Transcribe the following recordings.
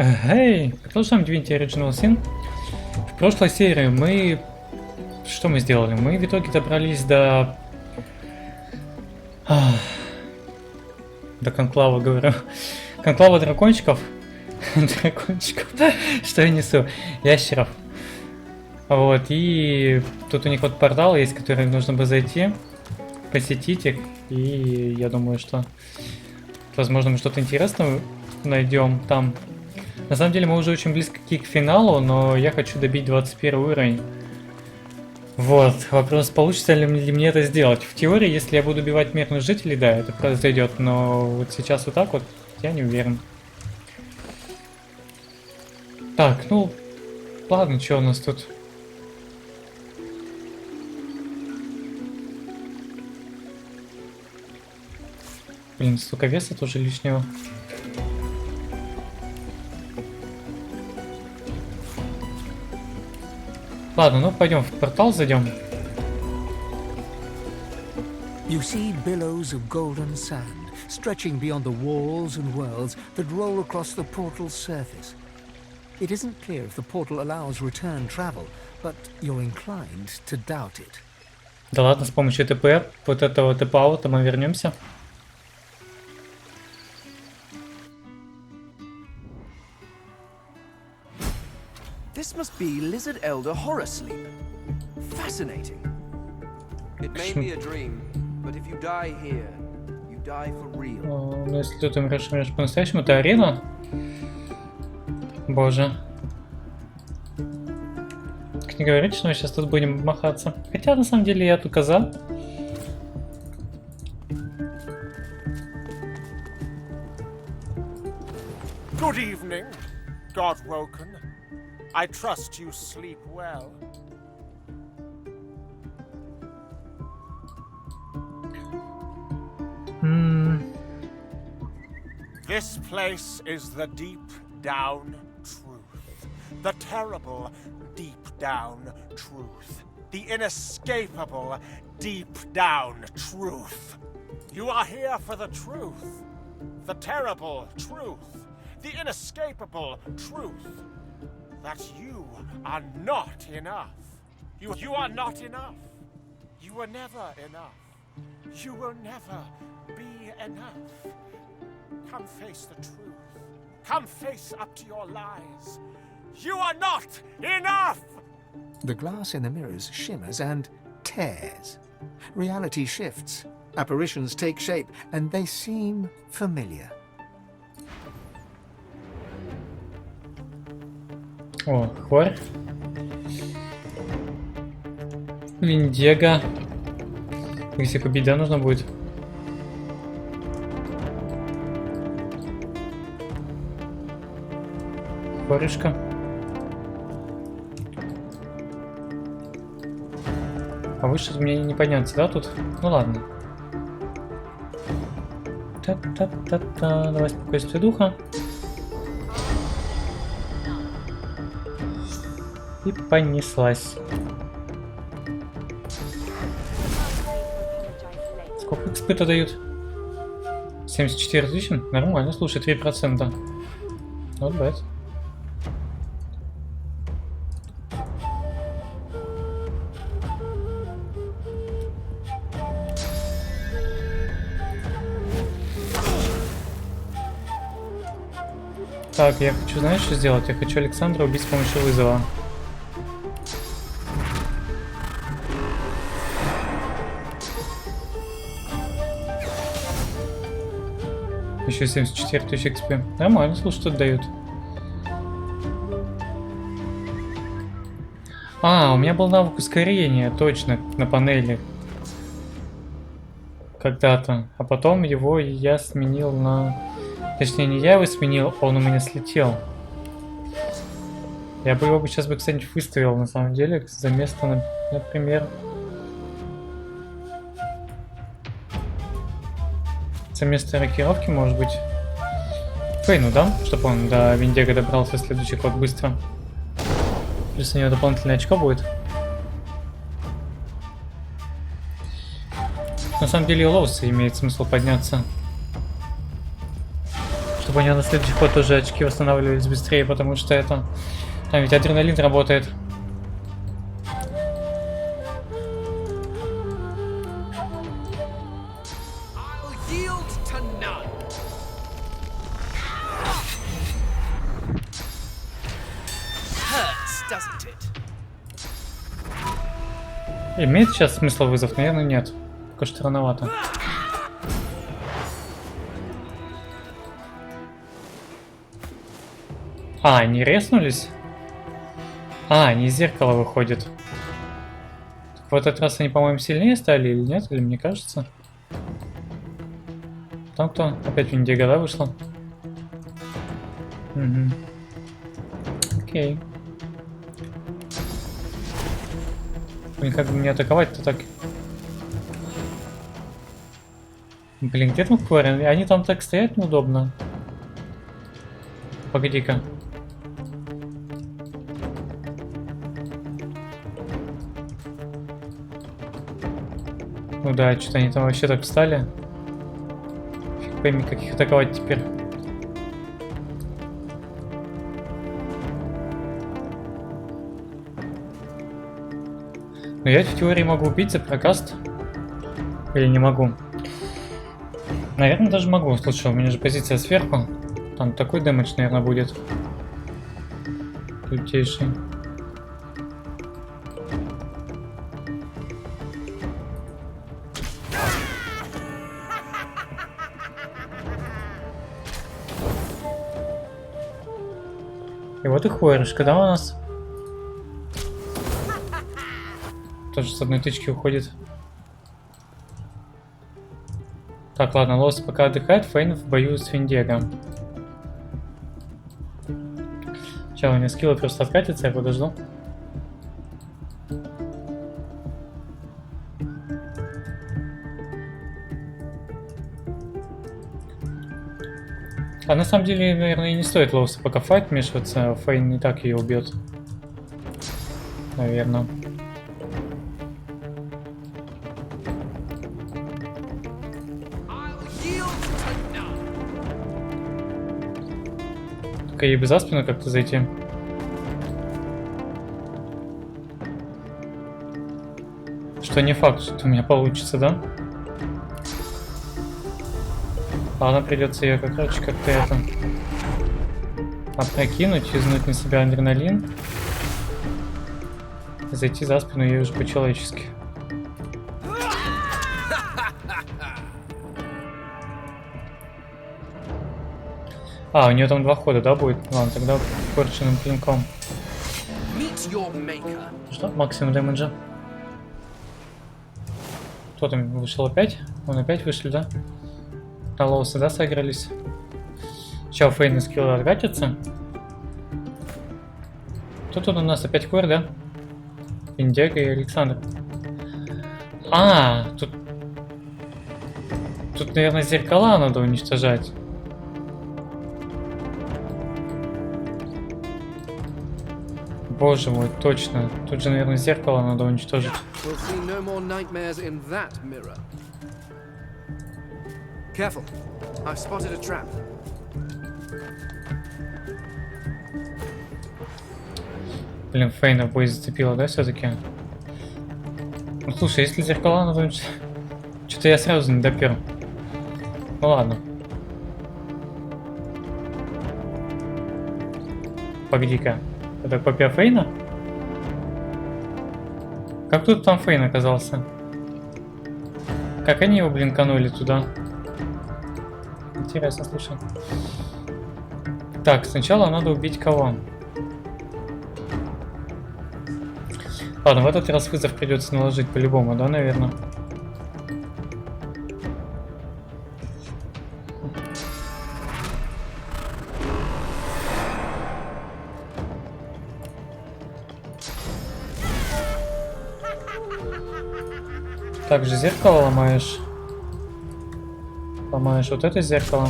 Эй, продолжаем Divinity Original Sin. В прошлой серии мы... Что мы сделали? Мы в итоге добрались до конклава, говорю. Конклава дракончиков. Дракончиков. Что я несу? Ящеров. Вот, и тут у них вот портал есть, который нужно бы зайти, посетить их. И я думаю, что возможно мы что-то интересное найдем там. На самом деле мы уже очень близки к финалу, но я хочу добить 21 уровень. Вот, вопрос, получится ли мне это сделать. В теории, если я буду убивать мирных жителей, да, это произойдет, но вот сейчас вот так вот, я не уверен. Так, ну, ладно, что у нас тут? Блин, столько веса тоже лишнего. Ладно, ну пойдем в портал зайдем. You see billows of golden sand stretching beyond the walls and worlds that roll across the portal's surface. It isn't clear if the portal allows return travel, but you're inclined to doubt it. Да ладно, с помощью ТП, вот этого ТП-аута мы вернемся. This must be Lizard Elder Horror Sleep. Fascinating. It may be a dream, but if you die here, you die for real. Ну, если тут умрешь по-настоящему, это арена. Боже. Так не говорите, что мы сейчас тут будем махаться. Хотя, на самом деле, я тут коза. Good evening, Godwoken. I trust you sleep well. This place is the deep down truth. The terrible deep down truth. The inescapable deep down truth. You are here for the truth. The terrible truth. The inescapable truth. That you are not enough. You are not enough. You were never enough. You will never be enough. Come face the truth. Come face up to your lies. You are not enough! The glass in the mirrors shimmers and tears. Reality shifts. Apparitions take shape, and they seem familiar. О, хворь. Виндега. Если победить, да, нужно будет. Хворюшка. А выше мне не подняться, да, тут? Ну ладно. Та-та-та-та. Давай спокойствие духа. И понеслась. Сколько экспыта дают? 74 тысячи? Нормально, слушай, 3%. Not bad. Так, я хочу, знаешь, что сделать? Я хочу Александра убить с помощью вызова. Еще 74 тысячи XP. Нормально, слушай, что дают. А, у меня был навык ускорения, точно, на панели. Когда-то. А потом его я сменил на... Точнее, не я его сменил, он у меня слетел. Я бы его сейчас кстати, выставил, на самом деле, за место, например. За место рокировки, может быть. Фейну дам, чтобы он до Виндега добрался в следующий ход быстро. Плюс у него дополнительное очко будет. На самом деле и Лоуса имеет смысл подняться. чтобы у него на следующий ход уже очки восстанавливались быстрее, потому что это... Там ведь адреналин работает. Имеет сейчас смысл вызов? Наверное, нет. Пока что рановато. А, они резнулись? А, они из зеркала выходят. Так в этот раз они, по-моему, сильнее стали или нет? Или мне кажется? Там кто? Опять Виндиго, да, вышла? Угу. Окей. Блин, как бы мне атаковать-то так? Блин, где там Корин? Они там так стоят неудобно. Погоди-ка. Ну да, что-то они там вообще так встали. Фиг пойми, как их атаковать теперь. Но я в теории могу убить за прокаст. Или не могу? Наверное, даже могу. Слушай, у меня же позиция сверху. Там такой дэмэдж, наверное, будет. Крутейший. И вот и Хоришка, да, у нас? Тоже с одной тычки уходит. Так, ладно, Лос пока отдыхает, Фейн в бою с Виндиго. Сейчас у меня скиллы просто откатятся, я подожду. А на самом деле, наверное, и не стоит Лоуса пока файт вмешиваться, Фейн не так ее убьет. Наверное. Только ей бы за спину как-то зайти. Что не факт, что у меня получится, да? Ладно, придется ее как раз как-то это опрокинуть, юзнуть на себя адреналин. И зайти за спину ей уже по-человечески. А, у нее там 2 хода, да, будет? Ладно, тогда порченным клинком. Что? Максимум дэмэджа. Кто там вышел опять? Он опять вышли, да? На Лоуса, да, сыгрались? Сейчас Фейн скилл откатится. Кто тут у нас опять Кор, да? Виндиго и Александр. А, тут... Тут, наверное, зеркала надо уничтожать. Боже мой, точно. Тут же, наверное, зеркало надо уничтожить. Careful. I've spotted a trap. Блин, Фейна в бой зацепила, да, все-таки? Ну слушай, если зеркала надо уничтожить... Что-то я сразу не допер. Ну ладно. Погоди-ка. Это копия Фейна? Как тут там Фейн оказался? Как они его, блин, канули туда? Интересно, слушай. Так, сначала надо убить кого? Ладно, в этот раз вызов придется наложить по-любому, да, наверное? Также зеркало ломаешь. Ломаешь вот это зеркало.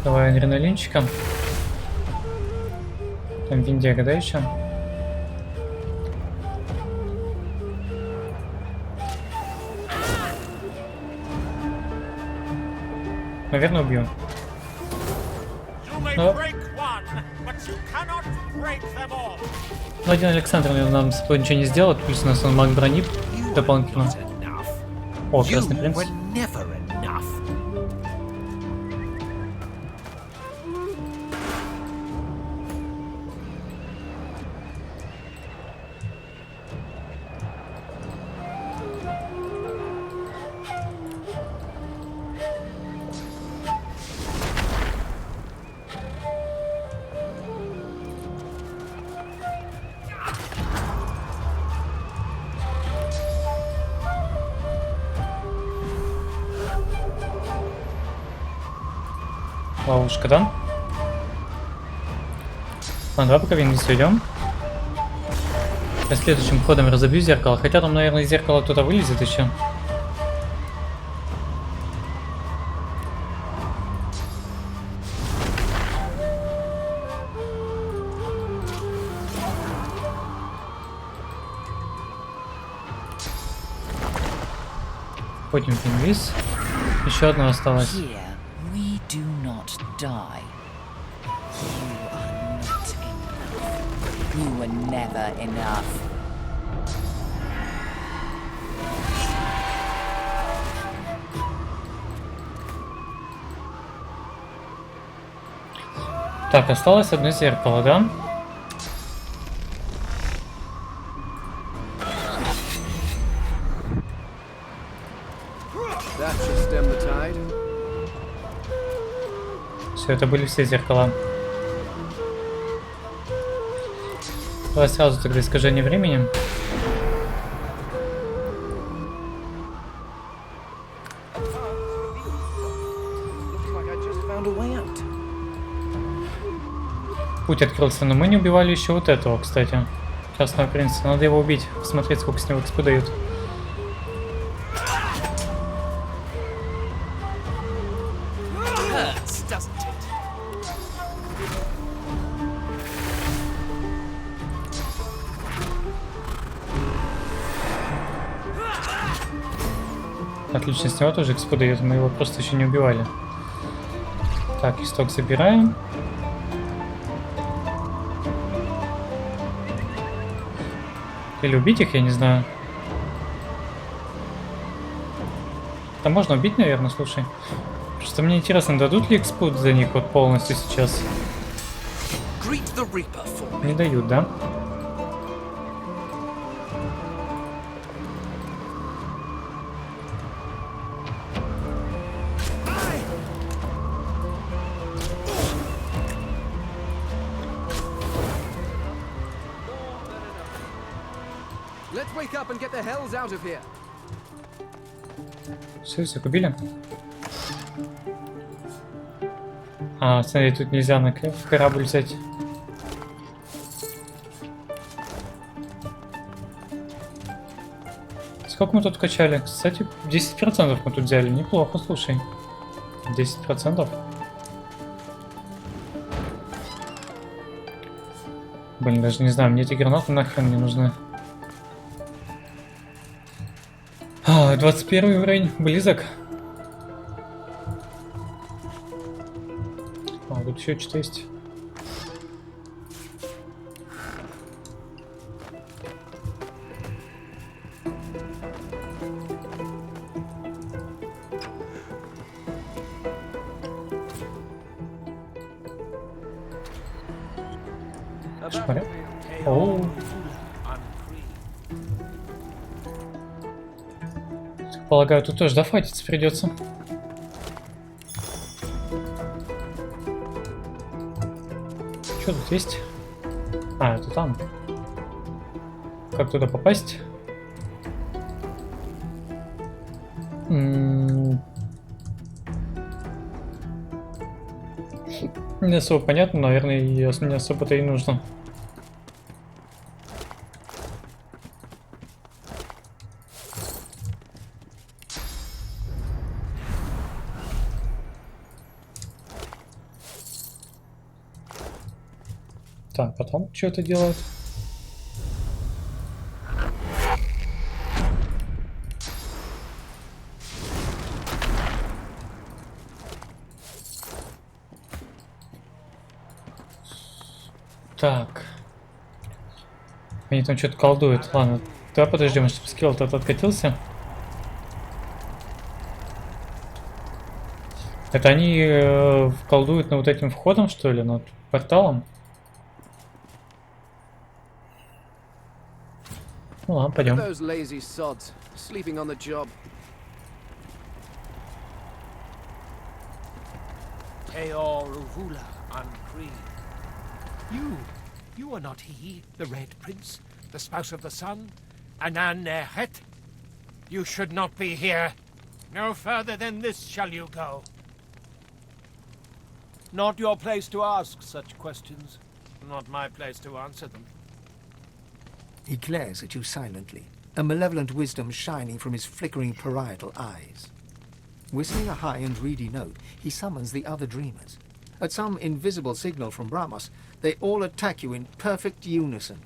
Давай адреналинчиком. Там Виндиго, да, еще? Наверное, убью. You may Oh. break one, but you cannot break them all. Владимир Александрович нам с собой ничего не сделает, плюс у нас он маг брони дополнительно. О, красный принц. never enough. Ловушка, да? Ладно, давай пока вниз идем. Я следующим ходом разобью зеркало. Хотя там, наверное, из зеркала кто-то вылезет еще. Поднятый вниз. Еще одно осталось. Here we do not die. You are not enough. You were never enough. Так, осталось одно зеркало, да? That should stem the tide. Все, это были все зеркала. Давай сразу тогда искажение времени. Looks like I just found a way out. Путь открылся, но мы не убивали еще вот этого, кстати. Красного принца. Надо его убить, посмотреть, сколько с него экспы дают. Hurts, doesn't it? Отлично, с него тоже экспы дают, мы его просто еще не убивали. Так, исток забираем. Или убить их, я не знаю. Да можно убить, наверное, слушай. Просто мне интересно, дадут ли экспут за них вот полностью сейчас? Greet the Reaper for me. Не дают, да? Let's wake up and get the hells out of here. Все купили? А, смотри, тут нельзя в корабль взять. Сколько мы тут качали? Кстати, 10% мы тут взяли. Неплохо, слушай. 10%. Блин, даже не знаю, мне эти гранаты нахрен не нужны. 21 уровень, близок. А, тут еще что-то есть. Смотри. Оу. Полагаю, тут тоже дофайтиться придется. Что тут есть? А, это там. Как туда попасть? Не особо понятно, наверное, и не особо-то и нужно. Так, потом что это делает? Так. Они там что-то колдуют. Ладно, давай подождем, чтобы скилл тот откатился. Это они колдуют на вот этим входом, что ли, над порталом? Ну ладно, пойдем. Those lazy sods sleeping on the job. You are not he, the Red Prince, the spouse of the sun, Anan Nehet. You should not be here. No further than this shall you go. Not your place to ask such questions. Not my place to answer them. He glares at you silently, a malevolent wisdom shining from his flickering parietal eyes. Whistling a high and reedy note, he summons the other dreamers. At some invisible signal from Ramos, they all attack you in perfect unison.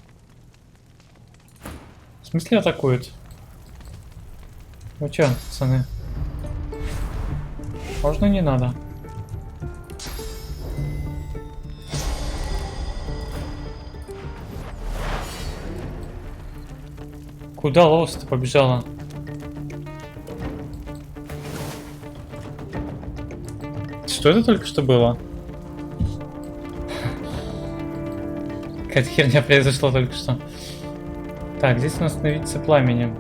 В смысле атакуют? Ну чё, пацаны? Можно не надо? Куда лоус-то побежала? Что это только что было? Какая-то херня произошла только что. Так, здесь у нас остановиться пламенем.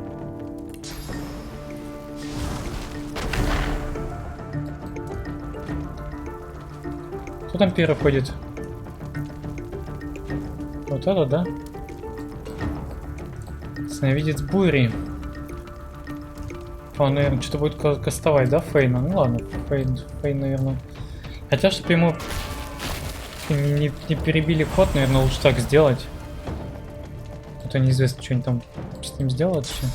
Кто там первый ходит? Вот это, да? Сновидец бури. Он, наверное, что-то будет кастовать, да, Фейна? Ну ладно, Фейн, наверное. Хотя, чтобы ему не перебили ход, наверное, лучше так сделать. А то неизвестно, что они там с ним сделают еще.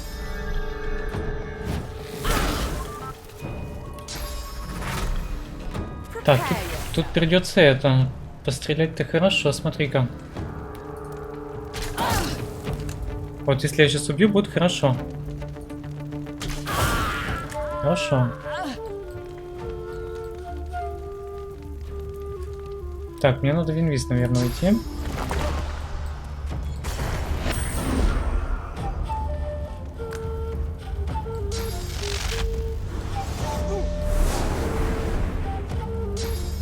Так, тут придется это пострелять-то хорошо, смотри-ка. Вот если я сейчас убью, будет хорошо. Хорошо. Так, мне надо в инвиз, наверное, уйти.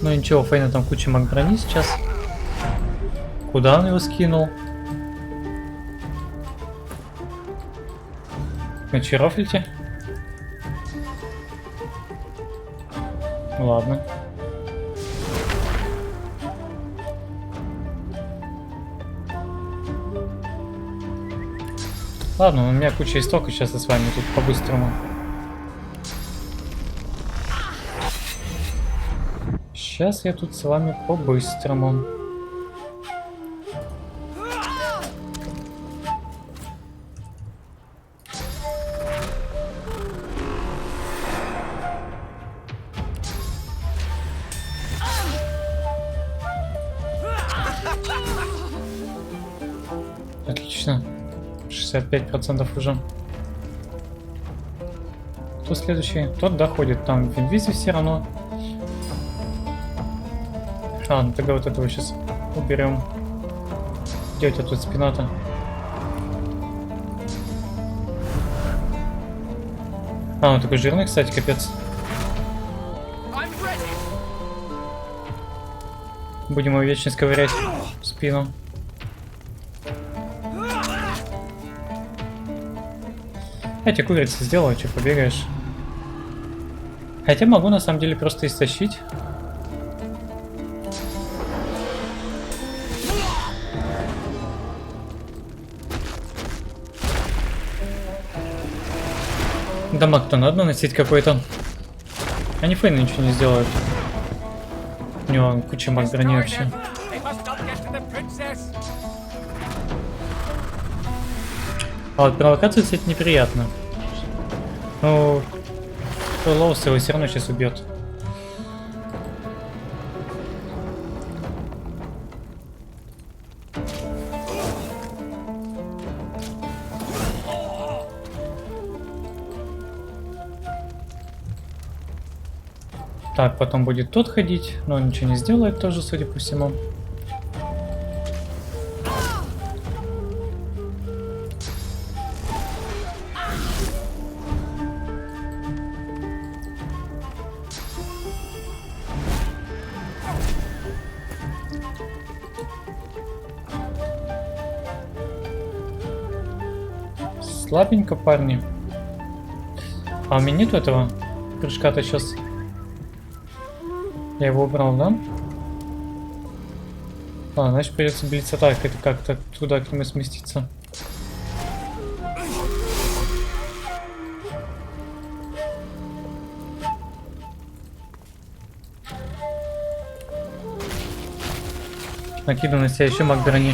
Ну ничего, Фейна там куча маг брони сейчас. Куда он его скинул? На чарофлите? Ладно. Ладно, у меня куча истоков сейчас и с вами тут по-быстрому. Сейчас я тут с вами по-быстрому. Отлично. 65% уже. Кто следующий? Тот доходит. Там в инвизе все равно. Ладно, тогда вот этого сейчас уберем. Где у тебя тут спина-то? Он такой жирный, кстати, капец. Будем его вечно сковырять в спину. Я тебе курицу сделаю, что побегаешь. Хотя могу на самом деле просто истощить. Дамаг-то надо наносить какой-то. Они Фейна ничего не сделают. У него куча маг брони вообще. А вот провокация, кстати, неприятно. Ну, Лоус его все равно сейчас убьет. Так, потом будет тот ходить, но он ничего не сделает тоже, судя по всему. слабенько, парни. А у меня нету этого прыжка-то сейчас. Я его убрал, да? А, значит придется блиц атак, это как-то туда к нему сместиться. Накину на себя еще маг брони.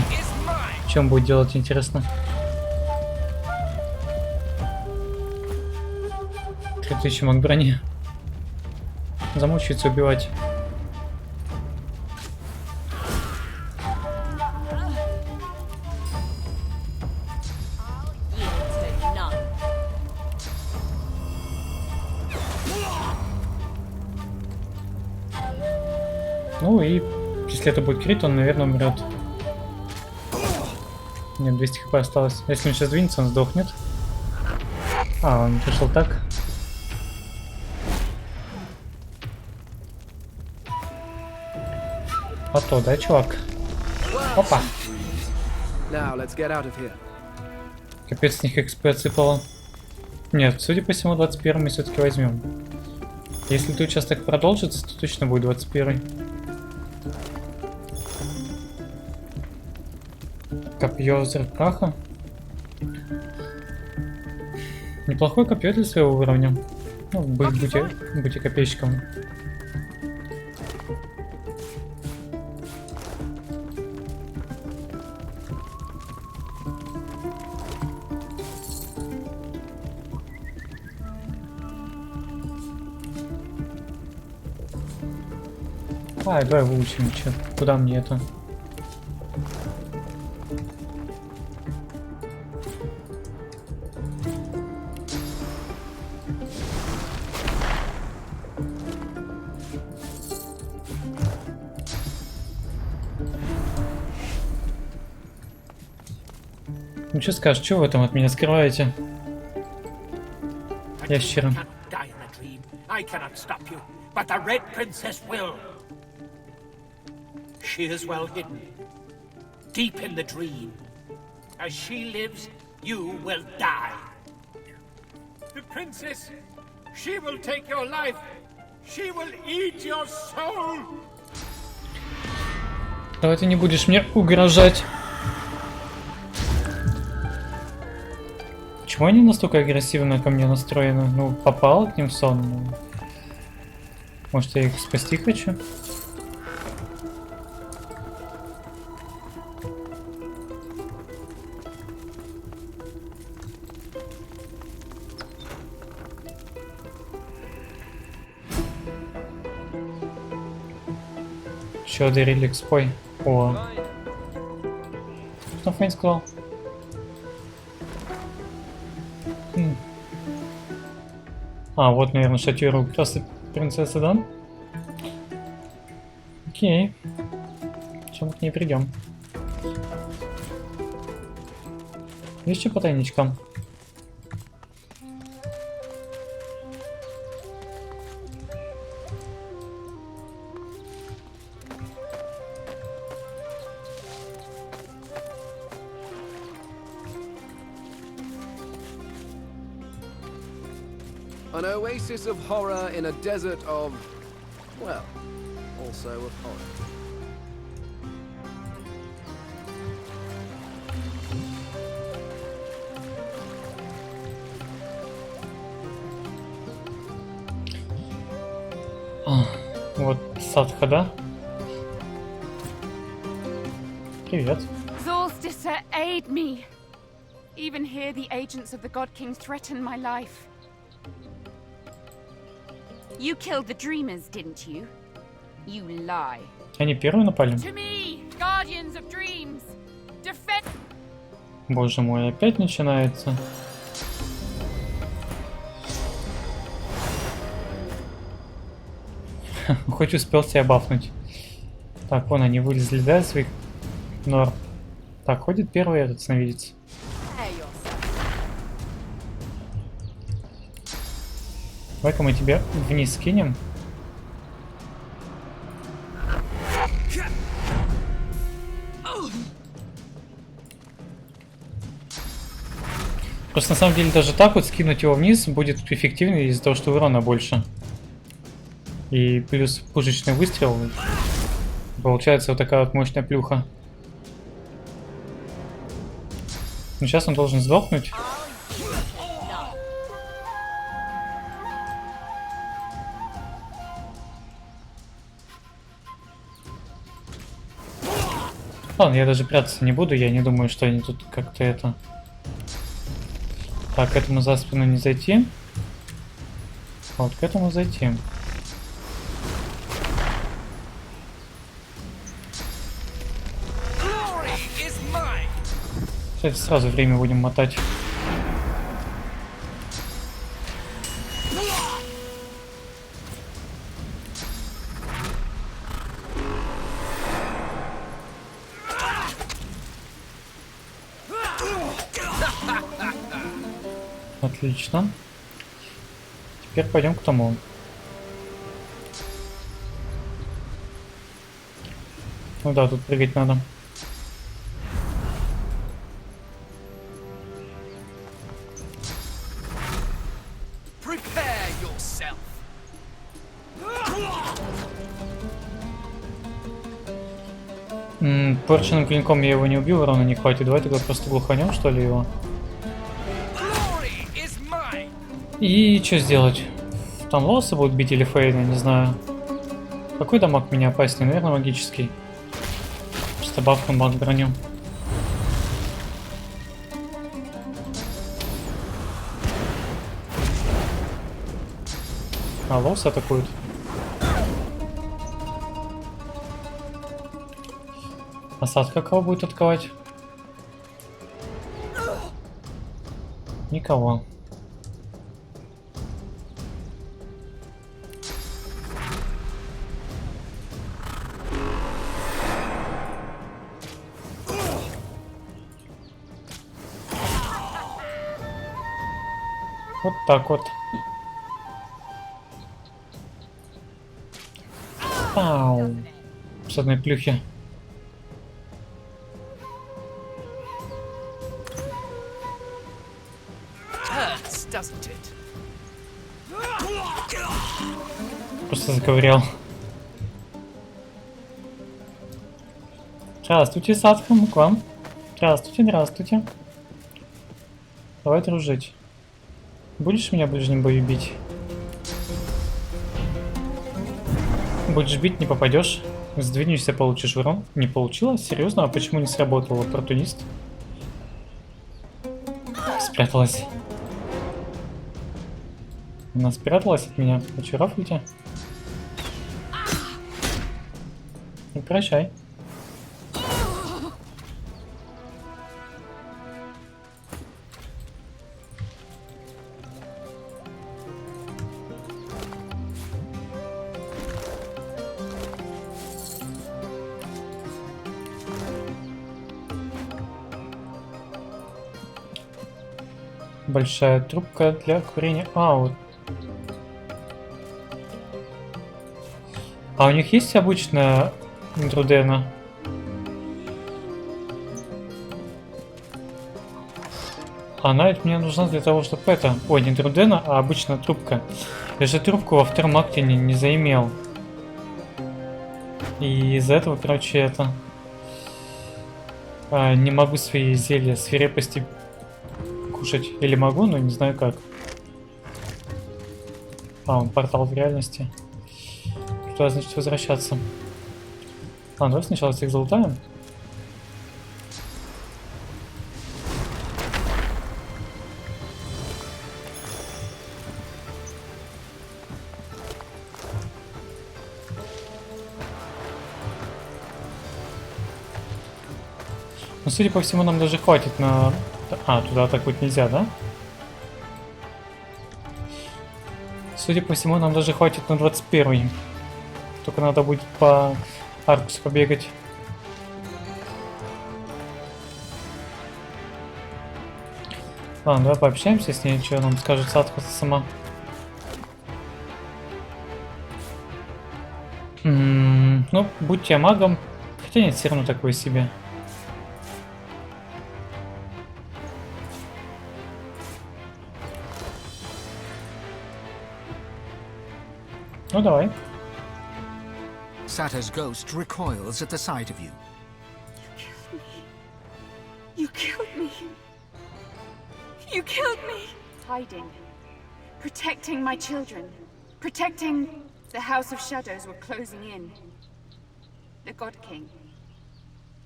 Чем будет делать, интересно? 3000 маг брони. Замучается убивать. Ну и если это будет крит, он, наверное, умрет. Нет, 200 хп осталось. Если он сейчас двинется, он сдохнет. А, он пришел так. А то, да, чувак? Опа. Капец, с них XP отсыпало. Нет, судя по всему, 21 мы все-таки возьмем. Если тут участок продолжится, то точно будет 21. Копье взрыв праха. Неплохое копье для своего уровня. Ну, будьте копейщиком. А, давай выучим, чё, куда мне это? Ну что скажешь, что вы там от меня скрываете? Ящера. I cannot stop you, but the Red Princess will. She is well hidden, deep in the dream. As she lives, you will die. The princess, she will take your life. She will eat your soul. Давай ты не будешь мне угрожать. Почему они настолько агрессивно ко мне настроены? Ну, попал к ним в сон. Ну, может, я их спасти хочу? Еще один реликс, спой. О. Что Фейн сказал? А, вот, наверное, шатер красной принцессы, да? Окей. Чем мы к ней придем? Есть что по тайничкам? An oasis of horror in a desert of, well, also of horror. Вот Садха, да? Привет. Solstice, aid me. Even here, the agents of the God King threaten my life. You killed the dreamers, didn't you? You lie. Они первые напали? To me, guardians of dreams, defend. Боже мой, опять начинается. Хоть успел себя бафнуть. Так, вон они вылезли, да, своих нор. Так, ходит первый этот сновидец. Давай-ка мы тебя вниз скинем. Просто на самом деле даже так вот скинуть его вниз будет эффективнее из-за того, что урона больше. И плюс пушечный выстрел. Получается вот такая вот мощная плюха. Но сейчас он должен сдохнуть. Ладно, я даже прятаться не буду, я не думаю, что они тут как-то это... Так, к этому за спину не зайти. А вот к этому зайти. Кстати, сразу время будем мотать. Отлично. Теперь пойдем к тому. Ну да, тут прыгать надо. Порченным клинком я его не убил, ровно не хватит. Давай тогда просто глуханем, что ли, его. И что сделать? Там лосы будут бить или Фейна, не знаю. Какой дамаг меня опаснее? Наверное, магический. Просто бафну маг броню. А лосы атакуют. Осадка кого будет атаковать? Никого. Вот так вот. Ау. С одной плюхи. Просто заковырял. Здравствуйте, Садха, мы к вам. Здравствуйте, здравствуйте. Давай дружить. Будешь меня в ближнем бою бить? Будешь бить, не попадешь. Сдвинешься, получишь урон. Не получилось? Серьезно? А почему не сработал оппортунист? Спряталась. Она спряталась от меня. Очаровывайте. И прощай. Большая трубка для курения. А, вот. А у них есть обычная интрудена? Она ведь мне нужна для того, чтобы это... Ой, не интрудена, а обычная трубка. Я же трубку во втором акте не заимел. И из-за этого, короче, это... не могу свои зелья свирепости кушать. Или могу, но не знаю как. А, он портал в реальности. Туда, значит, возвращаться. Ладно, давай сначала всех залутаем. Ну, судя по всему, нам даже хватит на... А, туда атаковать нельзя, да? Судя по всему, нам даже хватит на 21-й. Только надо будет по Аркусу побегать. Ладно, давай пообщаемся с ней, что нам скажет Садхуса сама. Ну, будь я магом. Хотя нет, все равно такое себе. Ну давай. Satter's ghost recoils at the sight of you. You killed me. You killed me. Hiding. Protecting my children. Protecting the House of Shadows were closing in. The God King.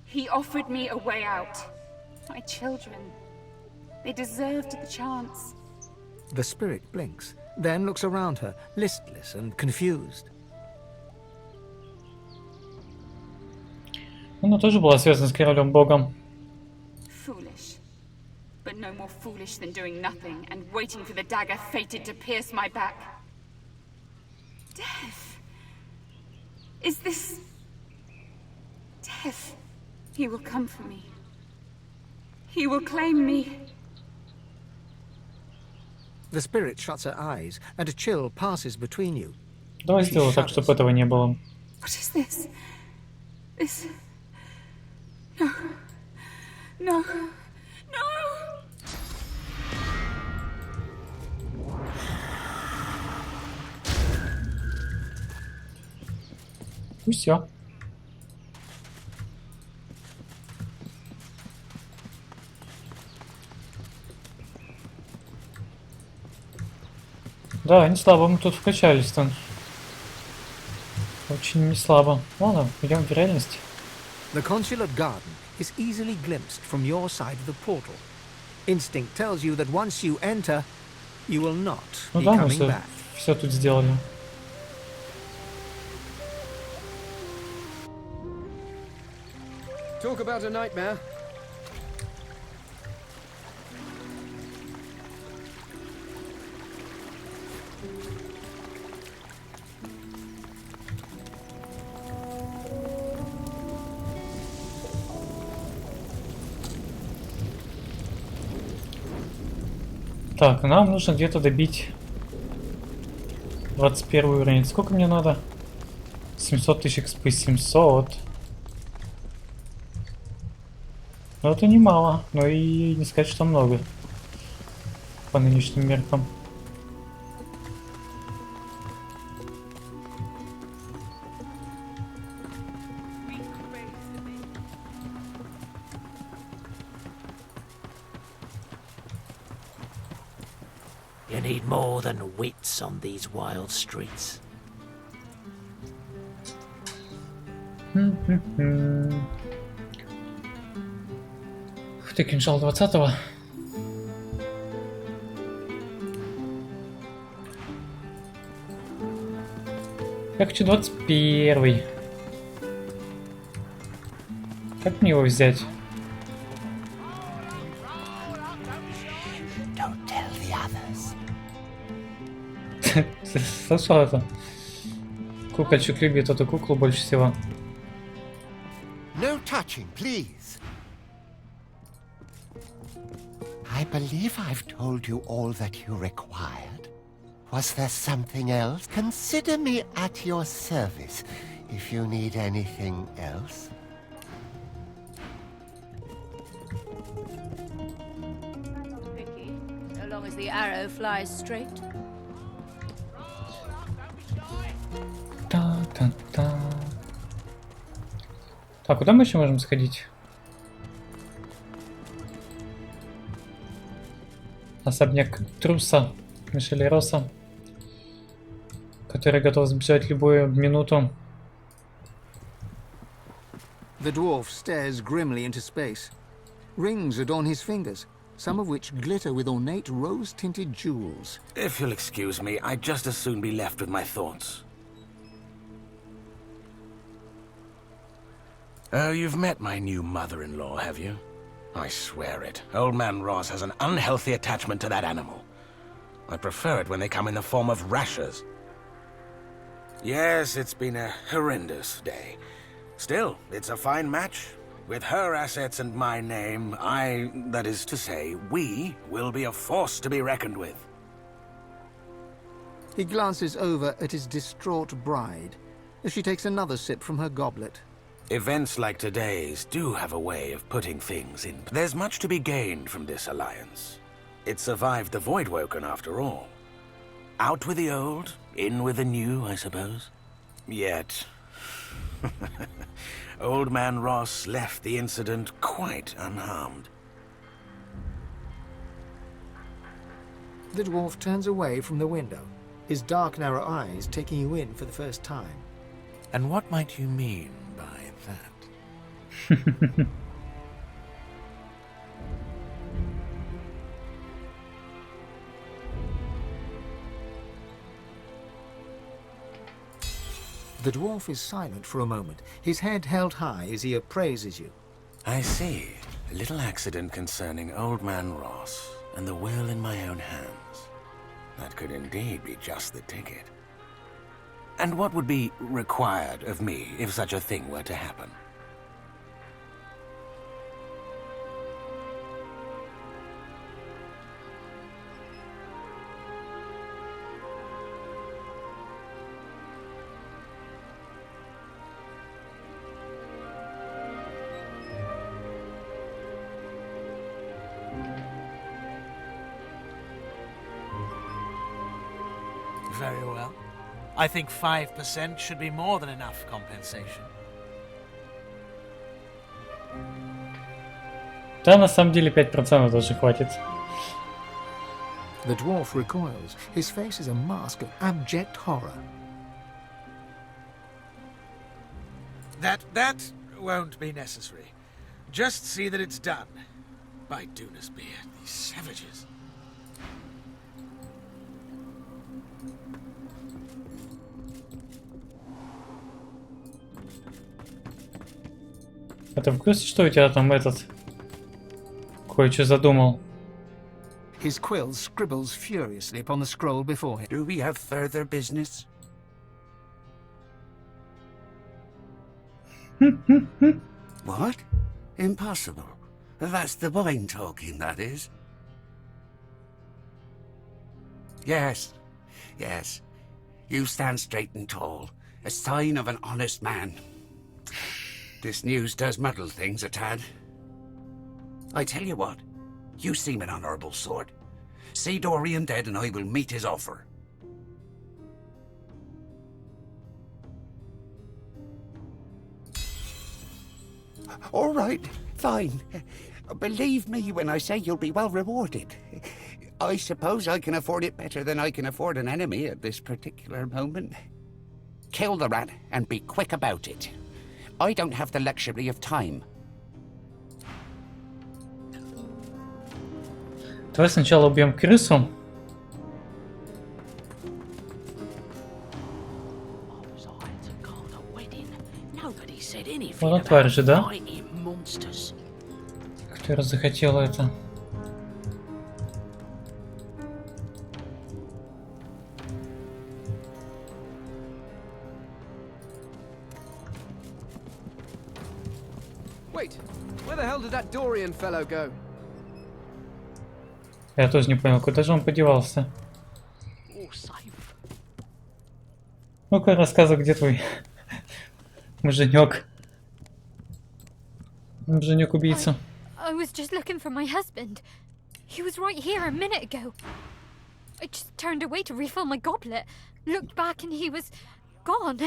He offered me a way out. My children. They deserved the chance. The spirit blinks, then looks around her, listless and confused. Она тоже была связана с королем богом. Foolish. But no more foolish than doing nothing and waiting for the dagger fated to pierce my back. Death. Is this... Death. He will come for me. He will claim me. The spirit shuts her eyes, and a chill passes between you. Давай сделаю так, чтобы этого не было. What is this? This... No. No. No! И все. Да, не слабо мы тут вкачались-то. Очень не слабо. Ладно, идем в реальность. The consular garden is easily glimpsed from your side of the portal. Instinct tells you that once you enter, you will not Ну be да, мы coming back. все тут сделали. Talk about a nightmare. Так, нам нужно где-то добить 21 уровень. Сколько мне надо? 700 тысяч XP. 700. Ну это немало, но и не сказать, что много. По нынешним меркам. You need more than wits on these wild streets. Ух ты, кинжал 20-го. Я хочу 21-й. Как мне его взять? Don't tell the others. Слышал это? Кукольчик любит эту куклу больше всего. No touching, please. I believe I've told you all that you required. Was there something else? Consider me at your service if you need anything else. Tricky, so long as the arrow flies straight. Та-та-та. Так, куда мы еще можем сходить? Особняк Труса, Мишеля Росса, который готов сбежать любую минуту. The dwarf stares grimly into space. Rings adorn his fingers, some of which glitter with ornate rose-tinted jewels. If you'll excuse me, I'd just as soon be left with my thoughts. Oh, you've met my new mother-in-law, have you? I swear it. Old man Ross has an unhealthy attachment to that animal. I prefer it when they come in the form of rashers. Yes, it's been a horrendous day. Still, it's a fine match. With her assets and my name, that is to say, we will be a force to be reckoned with. He glances over at his distraught bride as she takes another sip from her goblet. Events like today's do have a way of putting things in. There's much to be gained from this alliance. It survived the Voidwoken after all. Out with the old, in with the new, I suppose. Yet, Old Man Ross left the incident quite unharmed. The dwarf turns away from the window, his dark, narrow eyes taking you in for the first time. And what might you mean by that? The dwarf is silent for a moment, his head held high as he appraises you. I see. A little accident concerning Old Man Ross, and the will in my own hands. That could indeed be just the ticket. And what would be required of me if such a thing were to happen? Very well. I think 5% should be more than enough compensation. Да, на самом деле 5% тоже хватит. The dwarf recoils. His face is a mask of abject horror. That won't be necessary. Just see that it's done. By Dunas beard, these savages. А ты в курсе, что у тебя там этот кое-что задумал? His quill scribbles furiously upon the scroll before him. Do we have further business? What? Impossible. That's the wine talking, that is. Yes. Yes. You stand straight and tall. A sign of an honest man. This news does muddle things a tad. I tell you what. You seem an honourable sort. See Dorian dead and I will meet his offer. All right, fine. Believe me when I say you'll be well rewarded. I suppose I can afford it better than I can afford an enemy at this particular moment. Kill the rat and be quick about it. I don't have the luxury of time. Давай сначала убьем крысу. Вот она тварь же, да? Которая захотела это. Wait, where the hell did that Dorian fellow go? Я тоже не понял, куда же он подевался. Ну-ка, рассказывай, где твой муженек. Муженек-убийца. I was just looking for my husband. He was right here a minute ago. I just turned away to refill my goblet, looked back and he was gone.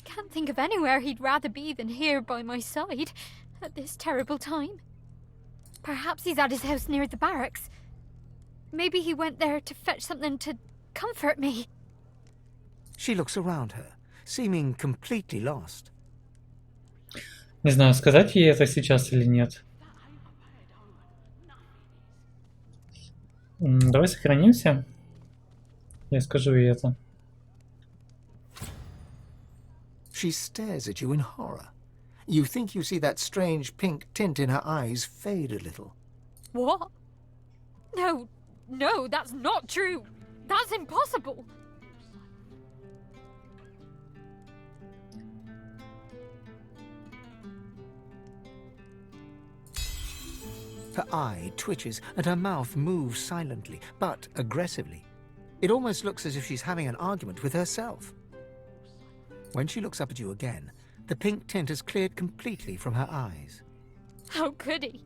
Can't think of anywhere he'd rather be than here by my side at this terrible time. Perhaps he's at his house near the barracks. Maybe he went there to fetch something to comfort me. She looks around her, seeming completely lost. Не знаю, сказать ей это сейчас или нет. Давай сохранимся. Я скажу ей это. She stares at you in horror. You think you see that strange pink tint in her eyes fade a little. What? No, that's not true. That's impossible. Her eye twitches and her mouth moves silently, but aggressively. It almost looks as if she's having an argument with herself. When she looks up at you again, the pink tint has cleared completely from her eyes. How could he?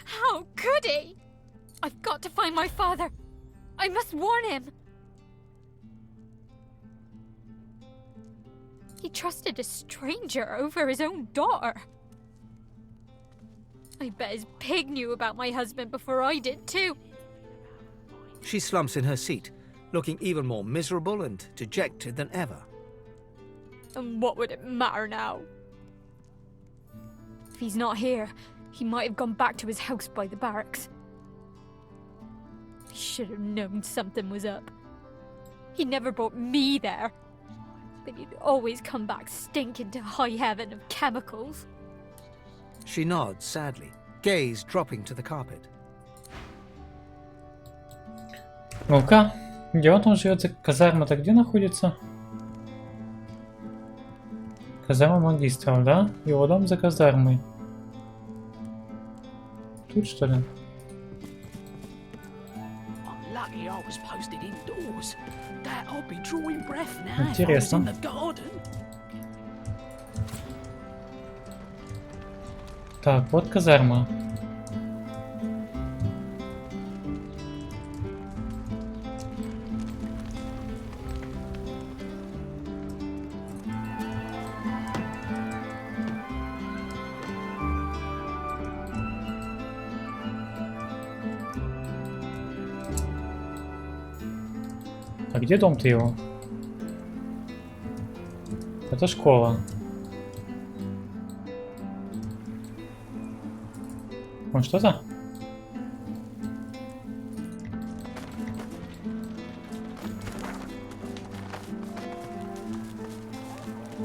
How could he? I've got to find my father. I must warn him. He trusted a stranger over his own daughter. I bet his pig knew about my husband before I did too. She slumps in her seat, looking even more miserable and dejected than ever. And what would it matter now? If he's not here, he might have gone back to his house by the barracks. I should have known something was up. He never brought me there. But he'd always come back stinking to high heaven of chemicals. She nods sadly, gaze dropping to the carpet. Ну-ка, где он там живет? Казарма-то где находится? Казарма магистров, да? Его дом за казармой. Тут что ли? Lucky I was posted indoors. That I'll be drawing breath now if I was Интересно. in the garden. Так, вот казарма. А где дом-то его? Это школа. Вон что-то?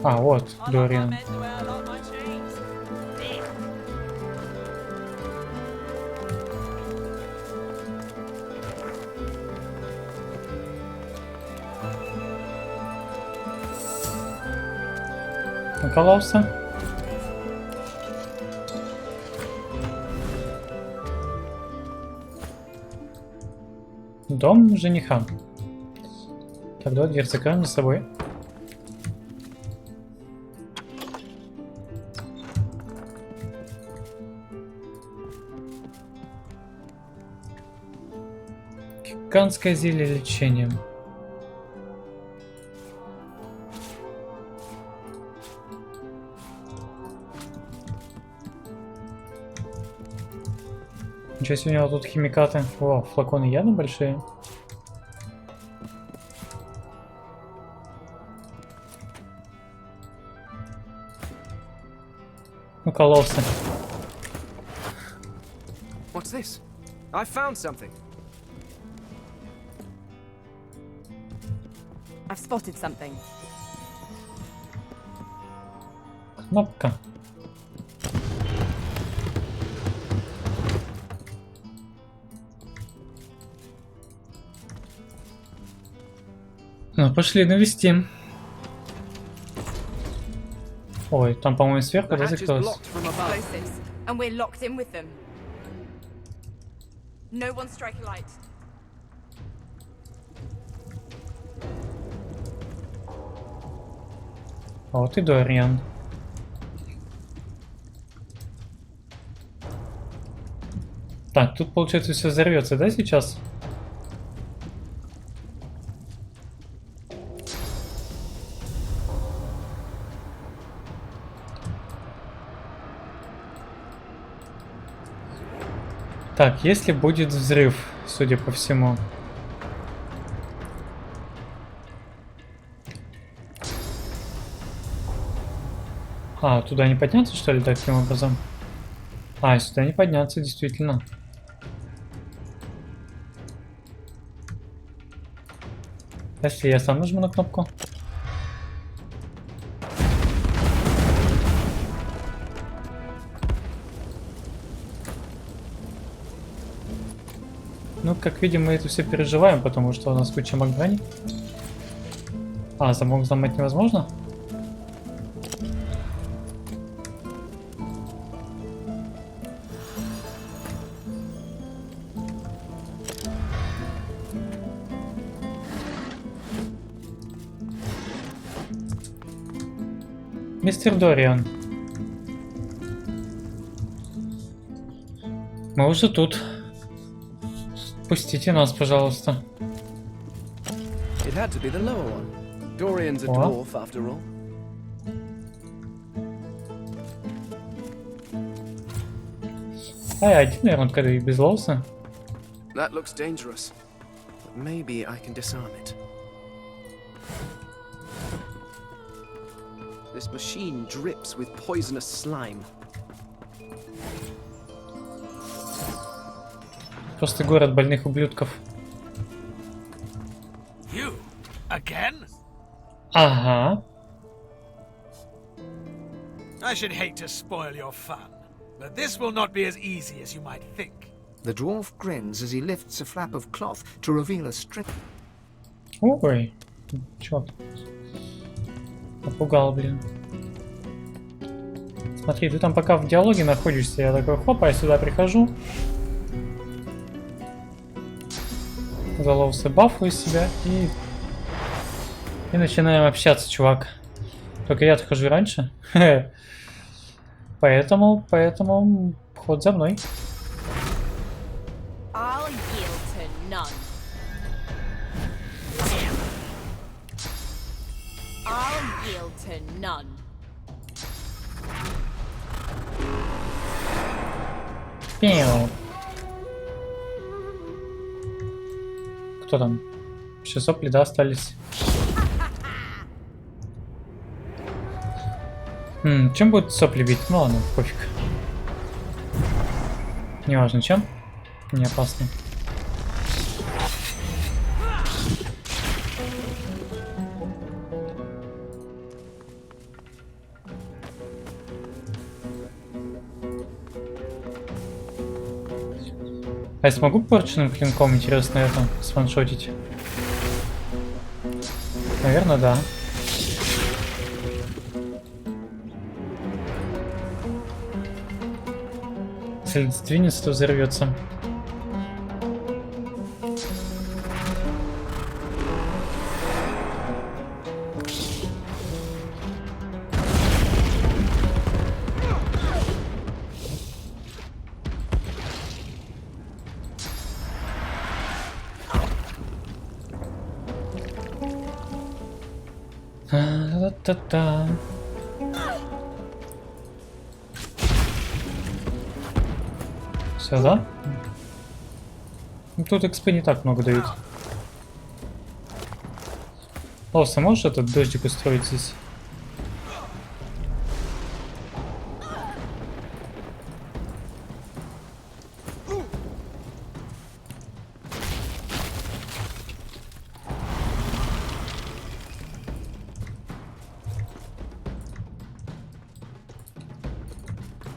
А, вот, Дориан. Укололся. Дом жениха. Так, давай дверь закроем за собой. Гигантское зелье лечения. Ничего себе, у него тут химикаты. О, флаконы яда большие. Укололся. What's this? I found something. I've spotted something. Кнопка. Ну, пошли навестим. Ой, там, по-моему, сверху, да, закрылось? Explosives, and we're locked in with them. No one strike a light. А вот и Дориан. Так, тут, получается, все взорвется, да, сейчас? Так, если будет взрыв, судя по всему. А, туда не подняться, что ли, таким образом? А, сюда не подняться, действительно. Если я сам нажму на кнопку. Ну, как видим, мы это все переживаем, потому что у нас куча магбраней. А, замок взломать невозможно? Мистер Дориан. Мы уже тут. Пустите нас, пожалуйста. had to be the lower one. Dorian's a dwarf, after all. Один, наверное, когда и без лоуса. That looks dangerous, but maybe I can disarm it. This machine drips with poisonous slime. Просто город больных ублюдков. You again? Ага. I should hate to spoil your fun, but this will not be as easy as you might think. The dwarf grins as he lifts a flap of cloth to reveal a string. Ой, чувак. Напугал, блин. Смотри, ты там пока в диалоге находишься, я такой, хоп, я сюда прихожу. За лоусы бафаю себя и начинаем общаться, чувак. Только я отхожу раньше. Поэтому ход за мной. I'll yield to none. I'll yield to none. Пиу. Кто там? Еще сопли, да, остались? Чем будут сопли бить? Ну ладно, пофиг. Неважно чем. Не опасно. А я смогу порченным клинком, интересно, это сваншотить? Наверное, да. Если сдвинется, то взорвется. Та-та-та. Все, да? Ну, тут XP не так много дают. Лоса, можешь этот дождик устроить здесь?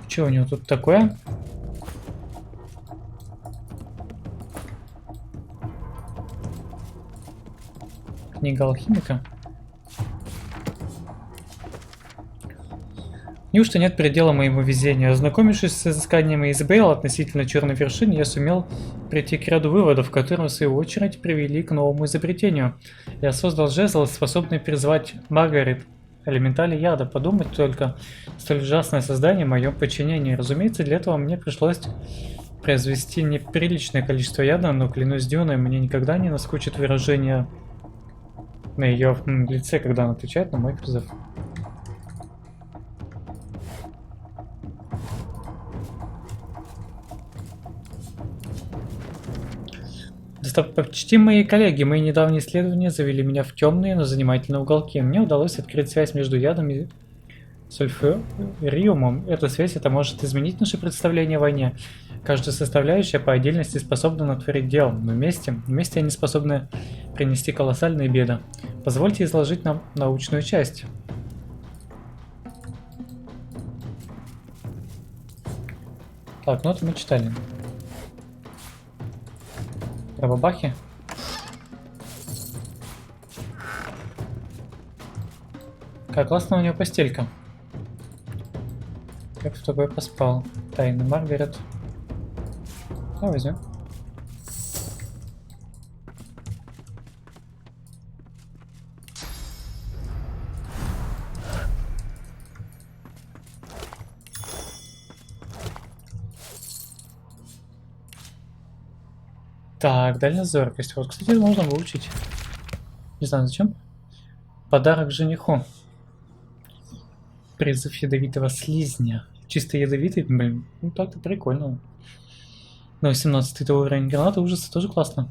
Что у него тут такое? Книга алхимика. Неужто нет предела моему везению? Ознакомившись с изысканиями Изабелл относительно черной вершины, я сумел прийти к ряду выводов, которые, в свою очередь, привели к новому изобретению. Я создал жезл, способный призвать Маргарет, элементали яда. Подумать только, столь ужасное создание в моем подчинении. Разумеется, для этого мне пришлось произвести неприличное количество яда, но, клянусь Дюной, мне никогда не наскучит выражение на ее лице, когда она отвечает на мой призыв. Достопочтимые коллеги, мои недавние исследования завели меня в темные, но занимательные уголки. Мне удалось открыть связь между ядом и сульфуриумом. Эта связь может изменить наше представление о войне. Каждая составляющая по отдельности способна натворить дело, но вместе они способны принести колоссальные беды. Позвольте изложить нам научную часть. Так, ну это мы читали. Про бабахи. Как классно у него постелька. Как с тобой поспал. Тайна Маргарет. Давай возьмем. Так, дальнозоркость. Вот, кстати, можно выучить. Не знаю зачем. Подарок жениху. Призыв ядовитого слизня. Чисто ядовитый, блин, ну так-то прикольно. На 18 уровень граната ужаса тоже классно.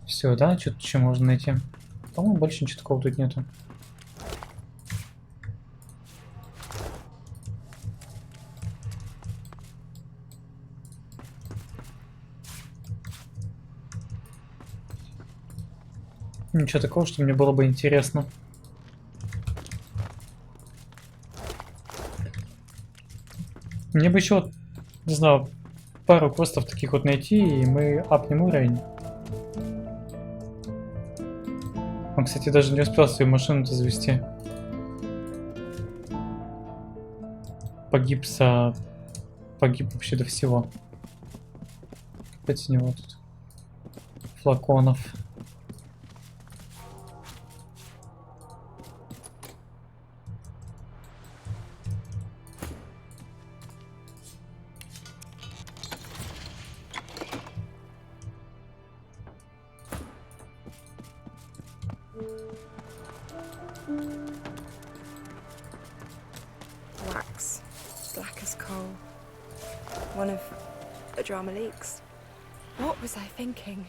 Все, да? Что-то еще можно найти? По-моему, больше ничего такого тут нету. Ничего такого, что мне было бы интересно. Мне бы еще, не знаю, пару квестов таких вот найти, и мы апнем уровень. Он, кстати, даже не успел свою машину-то завести. Погиб вообще до всего. Опять у него тут флаконов. Wax, black as coal. One of the drama leaks. What was I thinking?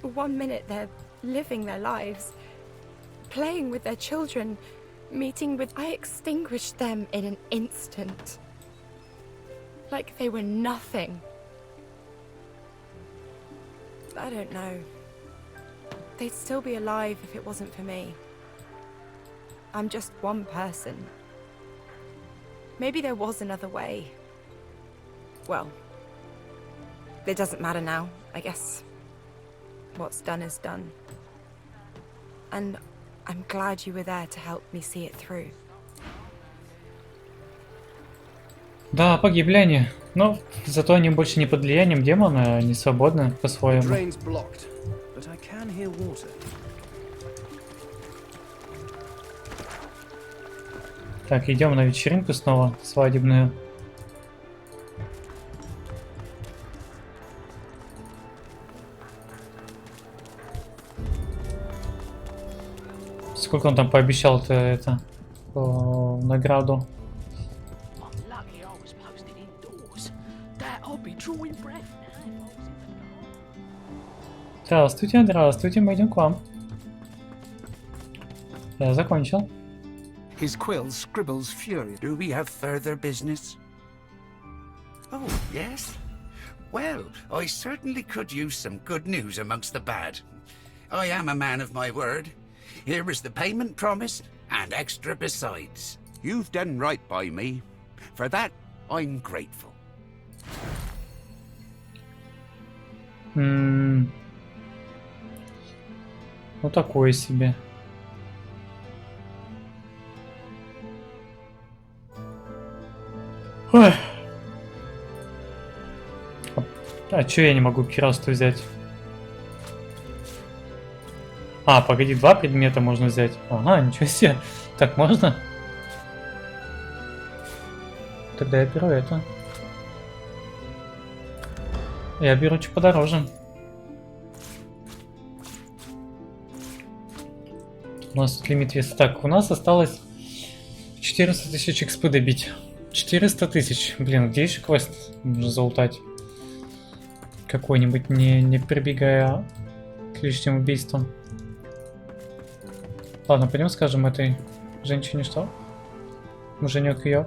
1 minute they're living their lives, playing with their children, meeting with... I extinguished them in an instant. Like they were nothing. I don't know. They'd still be alive if it wasn't for me. I'm just one person. Maybe there was another way. Well, it doesn't matter now, I guess. What's done is done. And I'm glad you were there to help me see it through. Да, погибли они. Но зато они больше не под влиянием демона, они свободны по-своему. Так, идем на вечеринку снова, свадебную. Сколько он там пообещал-то это награду? Здравствуйте, здравствуйте, мы идем к вам. Я закончил. His quill scribbles furious. Do we have further business? Oh, yes? Well, I certainly could use some good news amongst the bad. I am a man of my word. Here is the payment promised, and extra besides. You've done right by me. For that, I'm grateful. Ну такое себе. Ой. А чё я не могу кирасту взять? А, погоди, 2 предмета можно взять. Ага, ничего себе. Так можно? Тогда я беру это. Я беру чуть подороже. У нас тут лимит веса. Так, у нас осталось 14 тысяч экспы добить. 400 тысяч. Блин, где еще квест можно залутать? Какой-нибудь, не прибегая к лишним убийствам. Ладно, пойдем скажем этой женщине, что муженек ее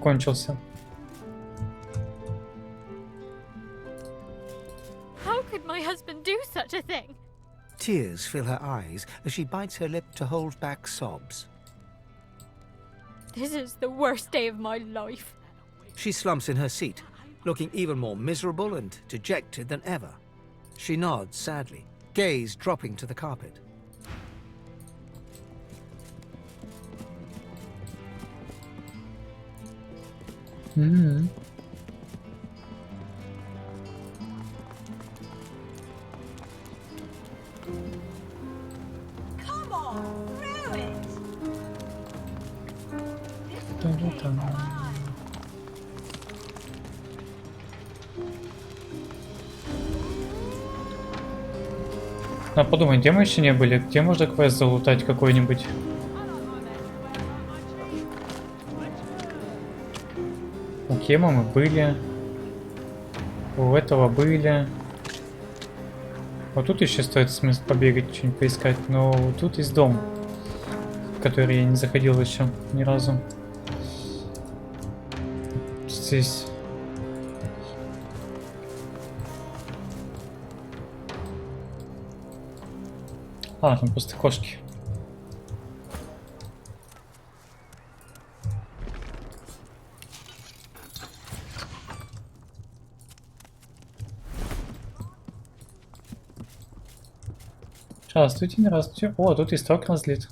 кончился. How could my husband do such a thing? Tears fill her eyes as she bites her lip to hold back sobs. This is the worst day of my life. She slumps in her seat, looking even more miserable and dejected than ever. She nods sadly, gaze dropping to the carpet. Come on, through it. Надо подумать, где мы еще не были, где можно квест залутать какой-нибудь. У Кема мы были. У этого были. Вот тут еще стоит смысл побегать, что-нибудь поискать. Но тут есть дом, в который я не заходил еще ни разу. Здесь. А, там просто кошки. Здравствуйте, здравствуйте. О, тут исток разлит.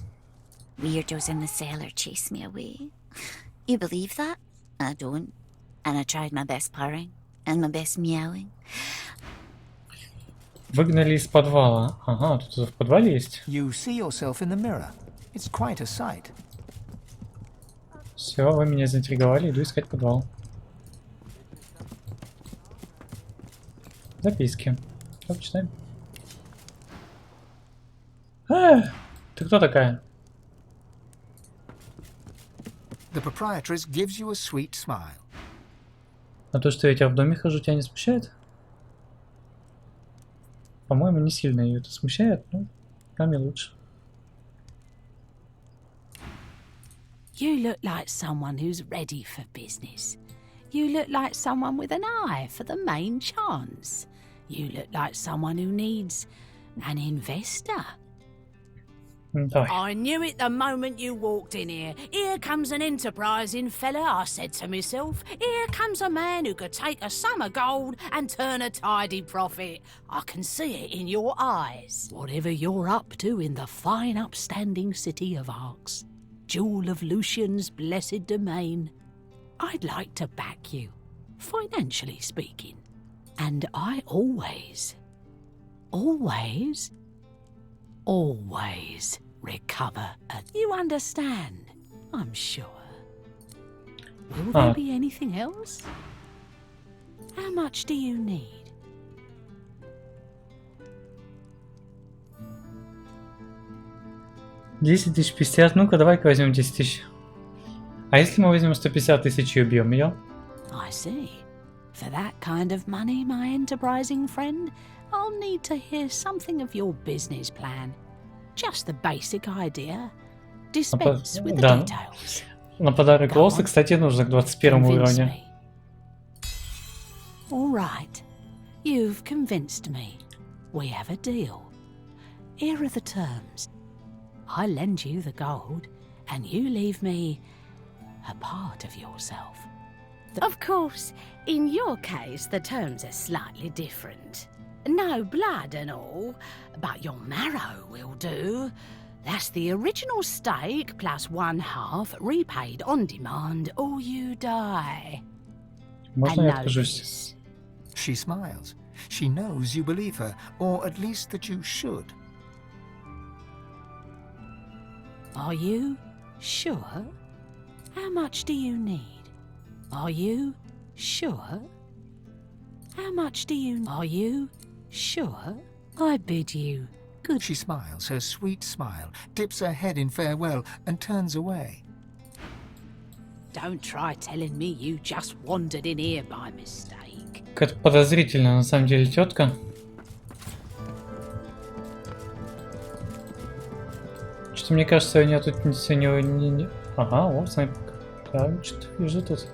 Weirdos in the cellar chased me away. You believe that? I don't. And I tried my best purring and my best meowing. Выгнали из подвала. Ага, тут в подвале есть. You see yourself in the mirror. It's quite a sight. Все, вы меня заинтриговали, иду искать подвал. Записки. Так, читаем. Ты кто такая? The proprietress gives you a sweet smile. А то, что я тебя в доме хожу, тебя не смущает? По-моему, не сильно ее это смущает, но нами лучше. You look like someone who's ready for business. You look like someone with an eye for the main chance. You look like someone who needs an investor. I knew it the moment you walked in here. Here comes an enterprising fella, I said to myself. Here comes a man who could take a sum of gold and turn a tidy profit. I can see it in your eyes. Whatever you're up to in the fine upstanding city of Arx, jewel of Lucian's blessed domain, I'd like to back you, financially speaking. And I always recover a... You understand, I'm sure. Will there be anything else? How much do you need? $10 тысяч 50. Ну-ка, давай-ка возьмем 10 тысяч. А если мы возьмем 150 тысяч и убьем ее? I see. For that kind of money, my enterprising friend, I'll need to hear something of your business plan. Just the basic idea. Dispense with the details. На подарок Лоса, кстати, нужно к 21 уровню. All right. You've convinced me. We have a deal. Here are the terms. I lend you the gold, and you leave me a part of yourself. Of course, in your case, the terms are slightly different. No blood and all, but your marrow will do. That's the original stake plus 1/2 repaid on demand or you die. Можно я откажусь? She smiles. She knows you believe her, or at least that you should. Are you sure? How much do you need? Are you sure? How much do you... Are you sure? I bid you good... She smiles, her sweet smile, dips her head in farewell, and turns away. Don't try telling me you just wandered in here by mistake. Какая-то подозрительная, на самом деле, тетка. Что-то мне кажется, у нее тут не... Ага, вот снайперка. Я что-то вижу тут.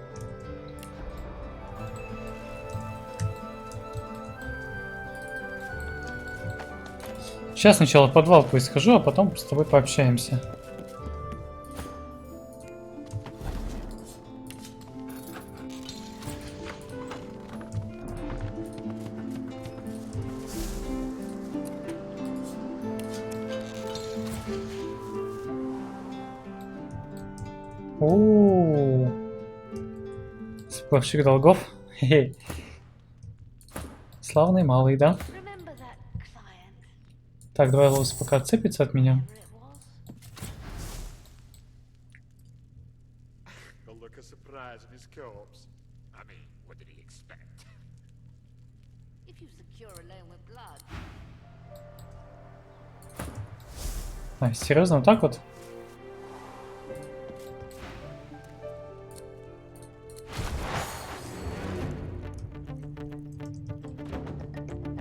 Сейчас сначала в подвал схожу, а потом с тобой пообщаемся. Сплавщик долгов. Хе-хе. Славный малый, да? Так, давай Лос пока отцепится от меня. А, серьезно, вот так вот?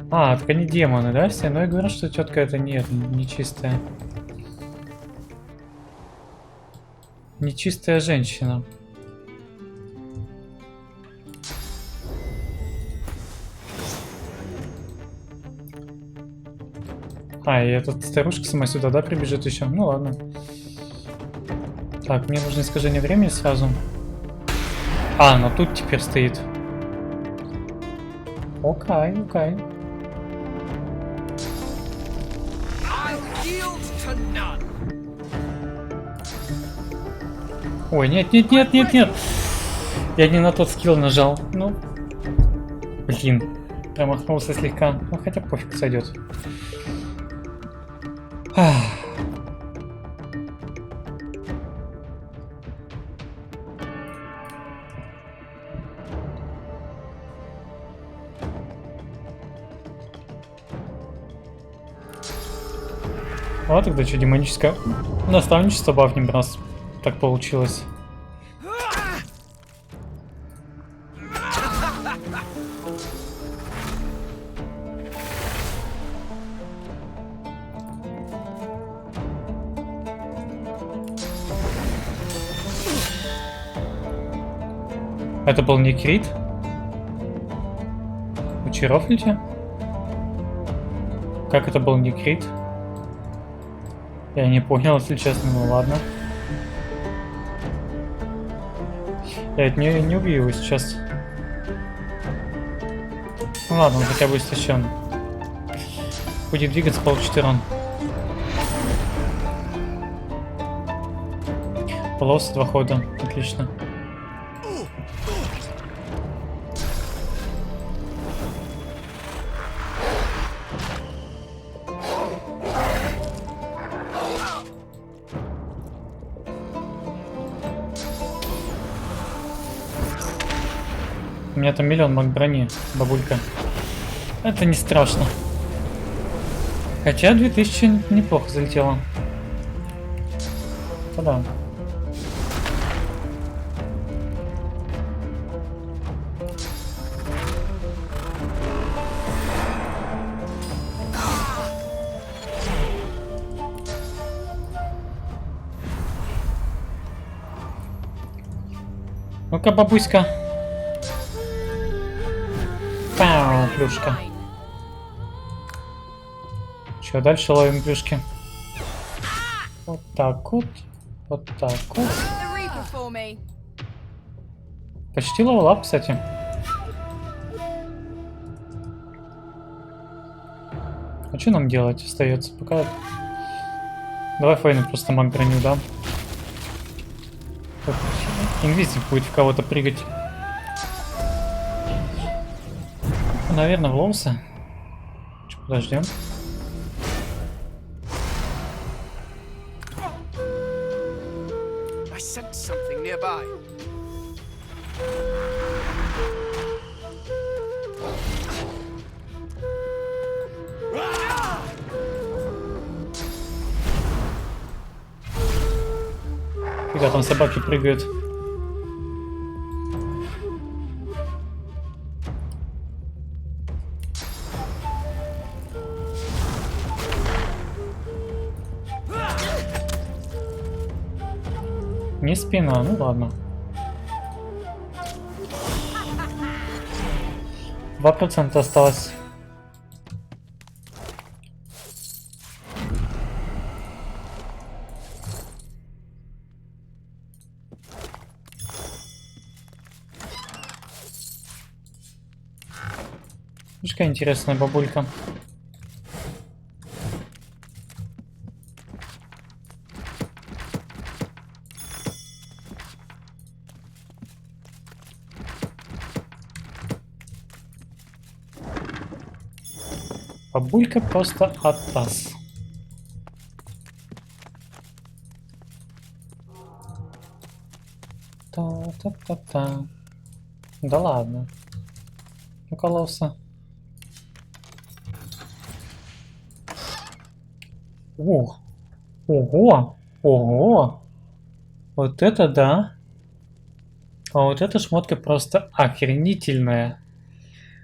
А, так они демоны, да, все? Но я говорю, что тетка это нет, не чистая. Нечистая женщина. А, и эта старушка сама сюда, да, прибежит еще? Ну ладно. Так, мне нужно искажение времени сразу. А, ну тут теперь стоит. Окей, окей. Ой, нет, нет, нет, нет, нет. Я не на тот скилл нажал. Ну, блин, промахнулся слегка. Ну, хотя пофиг, сойдет. А тогда что, демоническое наставничество бафнем, раз так получилось. Это был не крит? Учаровните? Как это был не крит? Я не понял, если честно, ну ладно. Я ведь не убью его сейчас. Ну ладно, он хотя бы истощен. Будет двигаться, получит урон. Полосы 2 хода, отлично. У меня там миллион маг брони, бабулька. Это не страшно. Хотя 2000 неплохо залетело. Да. Ну-ка, бабуська. Пау, плюшка. Че, дальше ловим плюшки. Вот так вот. Вот так вот. Почти левелап, кстати. А что нам делать? Остается пока. Давай фейну просто маг броню, да? Инвизив будет в кого-то прыгать. Наверное, в лоуса. Подождем. Когда там собаки прыгают. Не спина, ну ладно. 2% осталось. Какая интересная бабулька. Бабулька просто атас. Та-та-та-та. Да ладно. Укололся. Ух. Ого! Ого! Вот это да! А вот эта шмотка просто охренительная.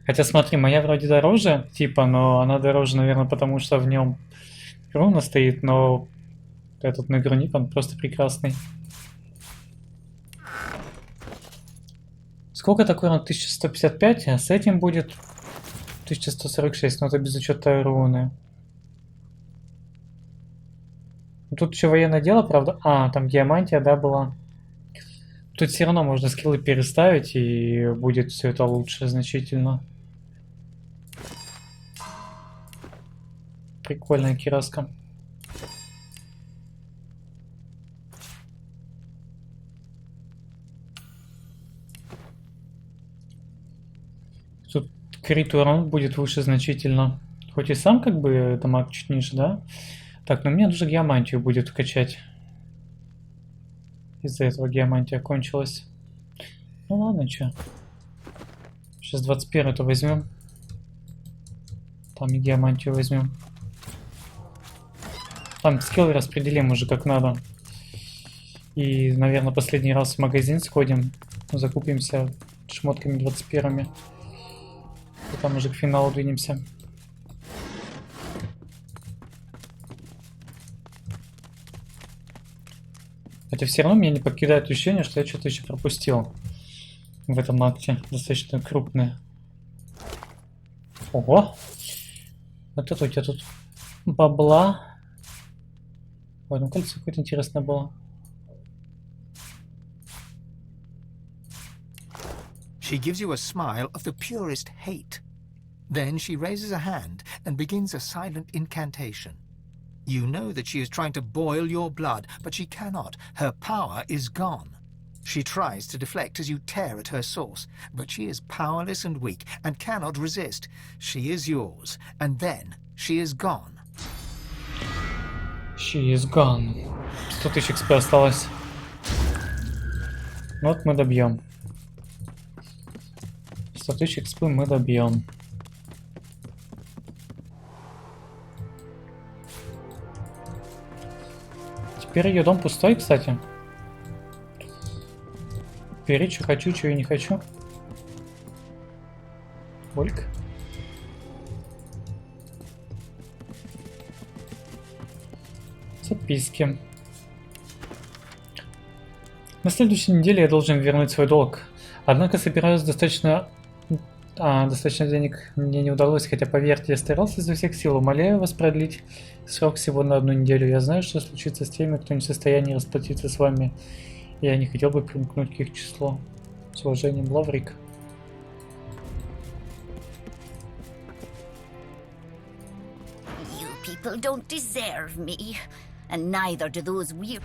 Хотя смотри, моя вроде дороже, типа, но она дороже, наверное, потому что в нем руна стоит, но этот нагрудник, он просто прекрасный. Сколько такой рун? 1155, а с этим будет 1146, но это без учета руны. Тут еще военное дело, правда? А, там диамантия, да, была. Тут все равно можно скиллы переставить, и будет все это лучше значительно. Прикольная кираска. Тут крит урон будет выше значительно. Хоть и сам как бы дамаг чуть ниже, да? Так, но мне нужно геомантию будет вкачать. Из-за этого геомантия кончилась. Ну ладно, чё. Сейчас 21-ю-то возьмем. Там и геомантию возьмем. Там скиллы распределим уже как надо. И, наверное, последний раз в магазин сходим. Закупимся шмотками 21-ми. И там уже к финалу двинемся. Хотя все равно меня не покидает ощущение, что я что-то еще пропустил в этом акте. Достаточно крупное. Ого! Вот это у тебя тут бабла. В этом кольце какое-то интересное было. She gives you a smile of the purest hate. Then she raises a hand and begins a silent incantation. You know that she is trying to boil your blood, but she cannot. Her power is gone. She tries to deflect as you tear at her source, but she is powerless and weak and cannot resist. She is yours, and then she is gone. She is gone. 100 тысяч XP осталось. Вот мы добьем. 100 тысяч XP мы добьем. Теперь ее дом пустой, кстати. Бери, что хочу, что я не хочу. Вольк. Записки. На следующей неделе я должен вернуть свой долг. Однако собираюсь достаточно денег мне не удалось, хотя, поверьте, я старался изо всех сил. Умоляю вас продлить срок всего на 1 неделю. Я знаю, что случится с теми, кто не в состоянии расплатиться с вами. Я не хотел бы примкнуть к их числу. С уважением, Лаврик. You people don't deserve me, and neither do those weird...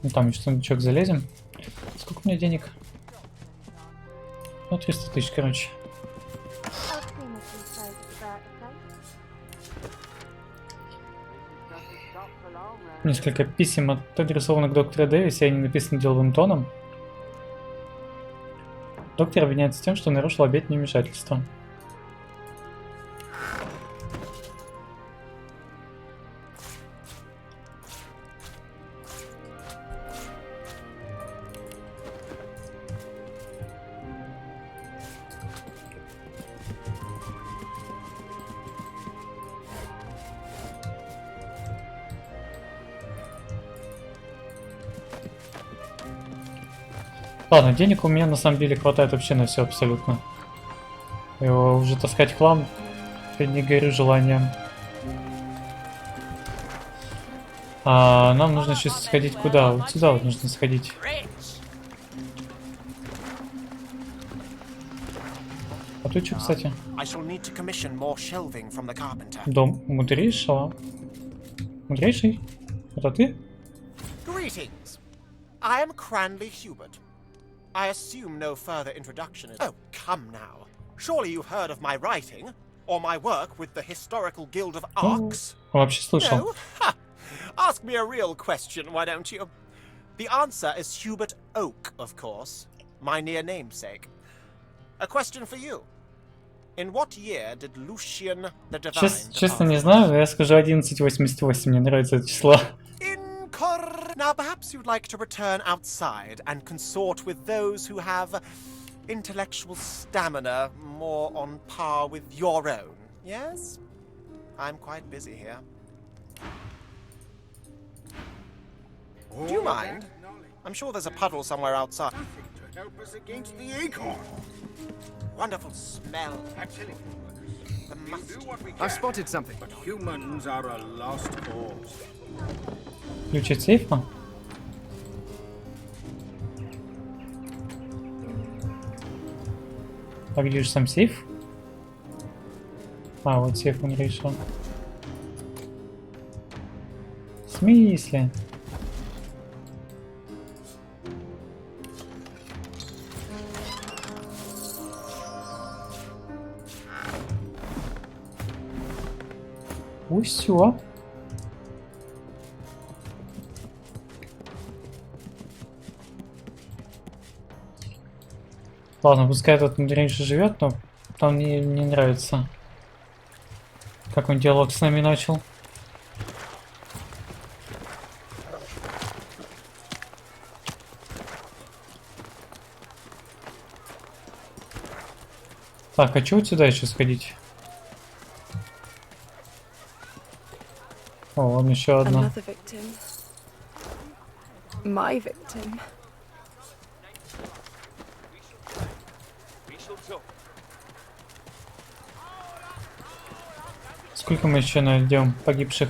Ну там еще сундучок залезем. Сколько у меня денег? Ну, 300 тысяч, короче. Несколько писем адресованных доктору Дэвис, и они написаны деловым тоном. Доктор обвиняется тем, что нарушил обет невмешательства. Ладно, денег у меня на самом деле хватает вообще на все абсолютно. Его уже таскать хлам, я не горю желанием. А нам нужно сейчас сходить куда? Вот сюда вот нужно сходить. А тут что, кстати? Дом мудрейшего. Мудрейший? Это ты? Greetings. I am Cranley Hubert. I assume no further introduction is... Oh, come now. Surely you've heard of my writing, or my work with the Historical Guild of Arcs? Вообще слышал. No? Ha! Ask me a real question, why don't you? The answer is Hubert Oak, of course, my near namesake. A question for you. In what year did Lucian the Divine Честно не знаю, но я скажу 1188, мне нравится это число. Now perhaps you'd like to return outside and consort with those who have intellectual stamina more on par with your own, yes? I'm quite busy here. Do you mind? I'm sure there's a puddle somewhere outside. To help us against the acorn. Wonderful smell. I've spotted something. But humans are a lost cause. Ключ от сейфа? А где же сам сейф? А, вот сейф он решил. В смысле? Усё. Ладно, пускай этот раньше живет, но там мне не нравится, как он диалог с нами начал. Так, а чего сюда еще сходить? О, вон еще одна. Another victim. My victim. Сколько мы еще найдем погибших?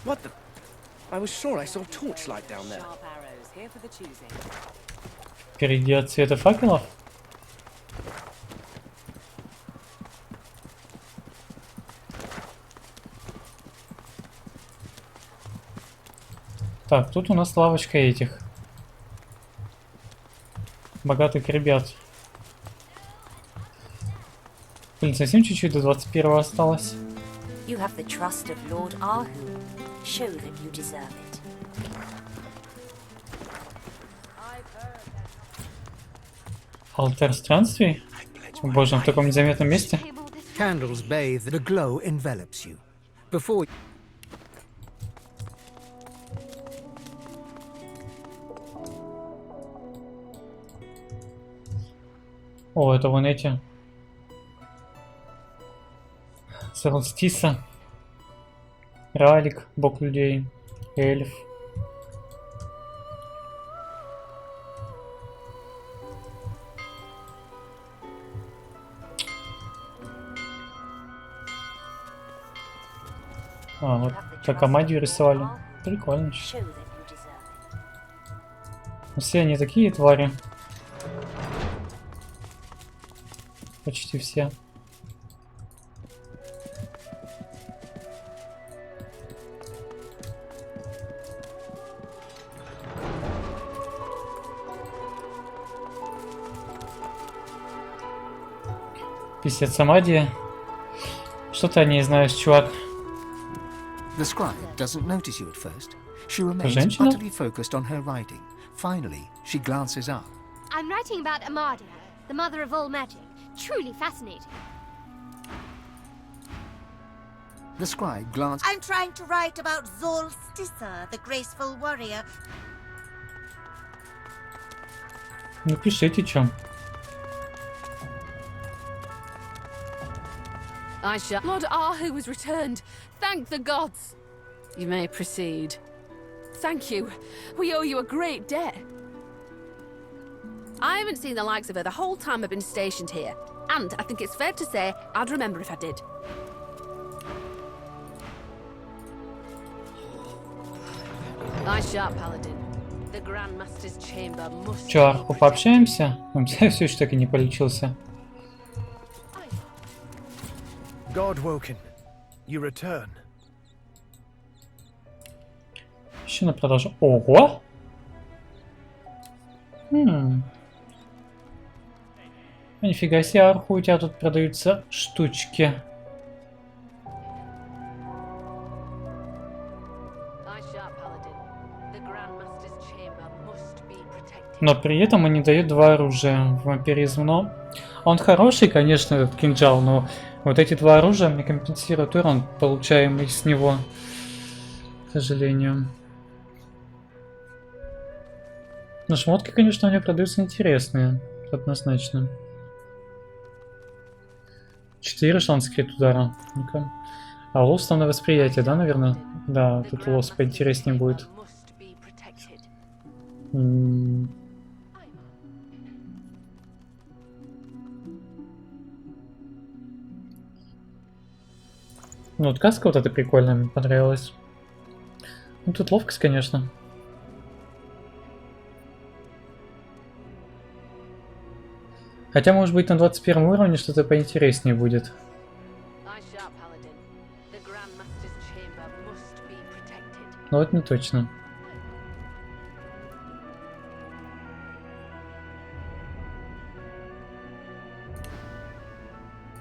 What the? I was sure I saw torchlight down there. Впереди от света факелов? Так, тут у нас лавочка этих богатых ребят. Блин, совсем чуть-чуть до 21-го осталось. You have the trust of Lord Arhu. Show that you deserve it. Алтарь странствий? О боже, в таком незаметном месте. Candles bathe, the glow envelops you. Before О, это вон эти. Сложности. Ралик, бог людей. Эльф. А, вот так Амадию рисовали. Прикольно. Все они такие твари. Почти все. Писец Самадия. Что ты о ней знаешь, чувак? the scribe doesn't notice you at first. She remains utterly focused on her writing. Finally, she glances up. I'm writing about Amadia, the mother of all magic. Truly fascinating. The scribe glances. I'm trying to write about Zolstissa, the graceful warrior. Напишите, чем. I shall. Lord Arhu has returned. Thank the gods. You may proceed. Thank you. We owe you a great debt. I haven't seen the likes of her the whole time I've been stationed here. And I think it's fair to say I'd remember if I did. I sharp paladin. The Grandmaster's chamber must... Чё, Арху, пообщаемся? У меня все еще так и не получился. Godwoken, you return. Еще на продажу. Ого! Нифига себе, Арху, у тебя тут продаются штучки. Но при этом он не дает 2 оружия. Вампиризм, но... Он хороший, конечно, этот кинжал, но вот эти 2 оружия мне компенсируют урон, получаемый с него. К сожалению. Но шмотки, конечно, у него продаются интересные. Однозначно. 4 шанса крит удара. Ну-ка. А лос там на восприятие, да, наверное? Да, тут лос поинтереснее будет. Ну, вот каска вот эта прикольная, мне понравилась. Ну, тут ловкость, конечно. Хотя, может быть, на 21 уровне что-то поинтереснее будет. Но вот не точно.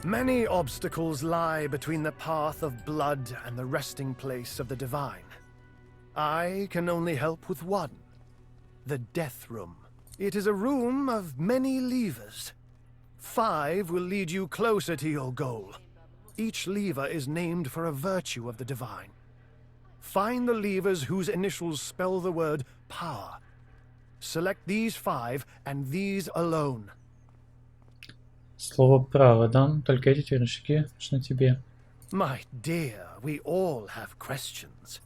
Many obstacles lie between the path of blood and the resting place of the divine. I can only help with one. The death room. It is a room of many levers. 5 will lead you closer to your goal. Each lever is named for a virtue of the divine. Find the levers whose initials spell the word power. Select these 5 and these alone. Слово право, да? Только эти чернышки, что на тебе. My dear, we all have questions.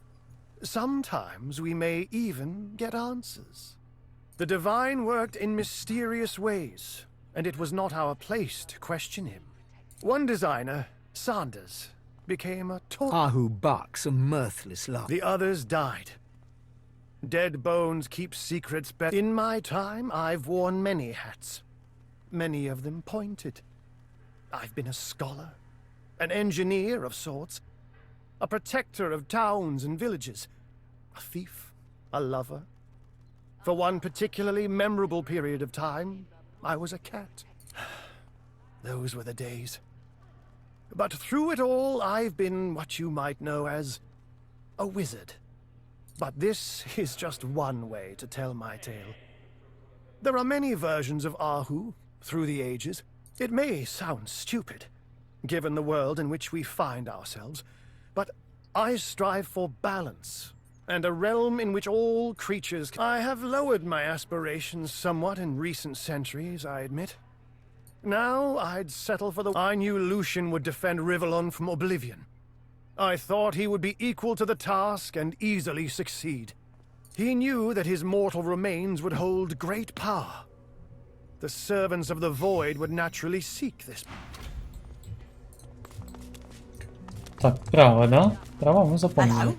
Sometimes we may even get answers. The divine worked in mysterious ways, and it was not our place to question him. One designer, Sanders, became a Ahu barks a mirthless laugh. The others died. Dead bones keep secrets better. In my time, I've worn many hats. Many of them pointed. I've been a scholar, an engineer of sorts, a protector of towns and villages, a thief, a lover. For one particularly memorable period of time, I was a cat. Those were the days. But through it all, I've been what you might know as a wizard. But this is just one way to tell my tale. There are many versions of Ahu through the ages. It may sound stupid, given the world in which we find ourselves, but I strive for balance, and a realm in which all creatures... I have lowered my aspirations somewhat in recent centuries, I admit. Now I'd settle for the... I knew Lucian would defend Rivellon from oblivion. I thought he would be equal to the task and easily succeed. He knew that his mortal remains would hold great power. The servants of the void would naturally seek this. Так, право, да? Право мы запомнили.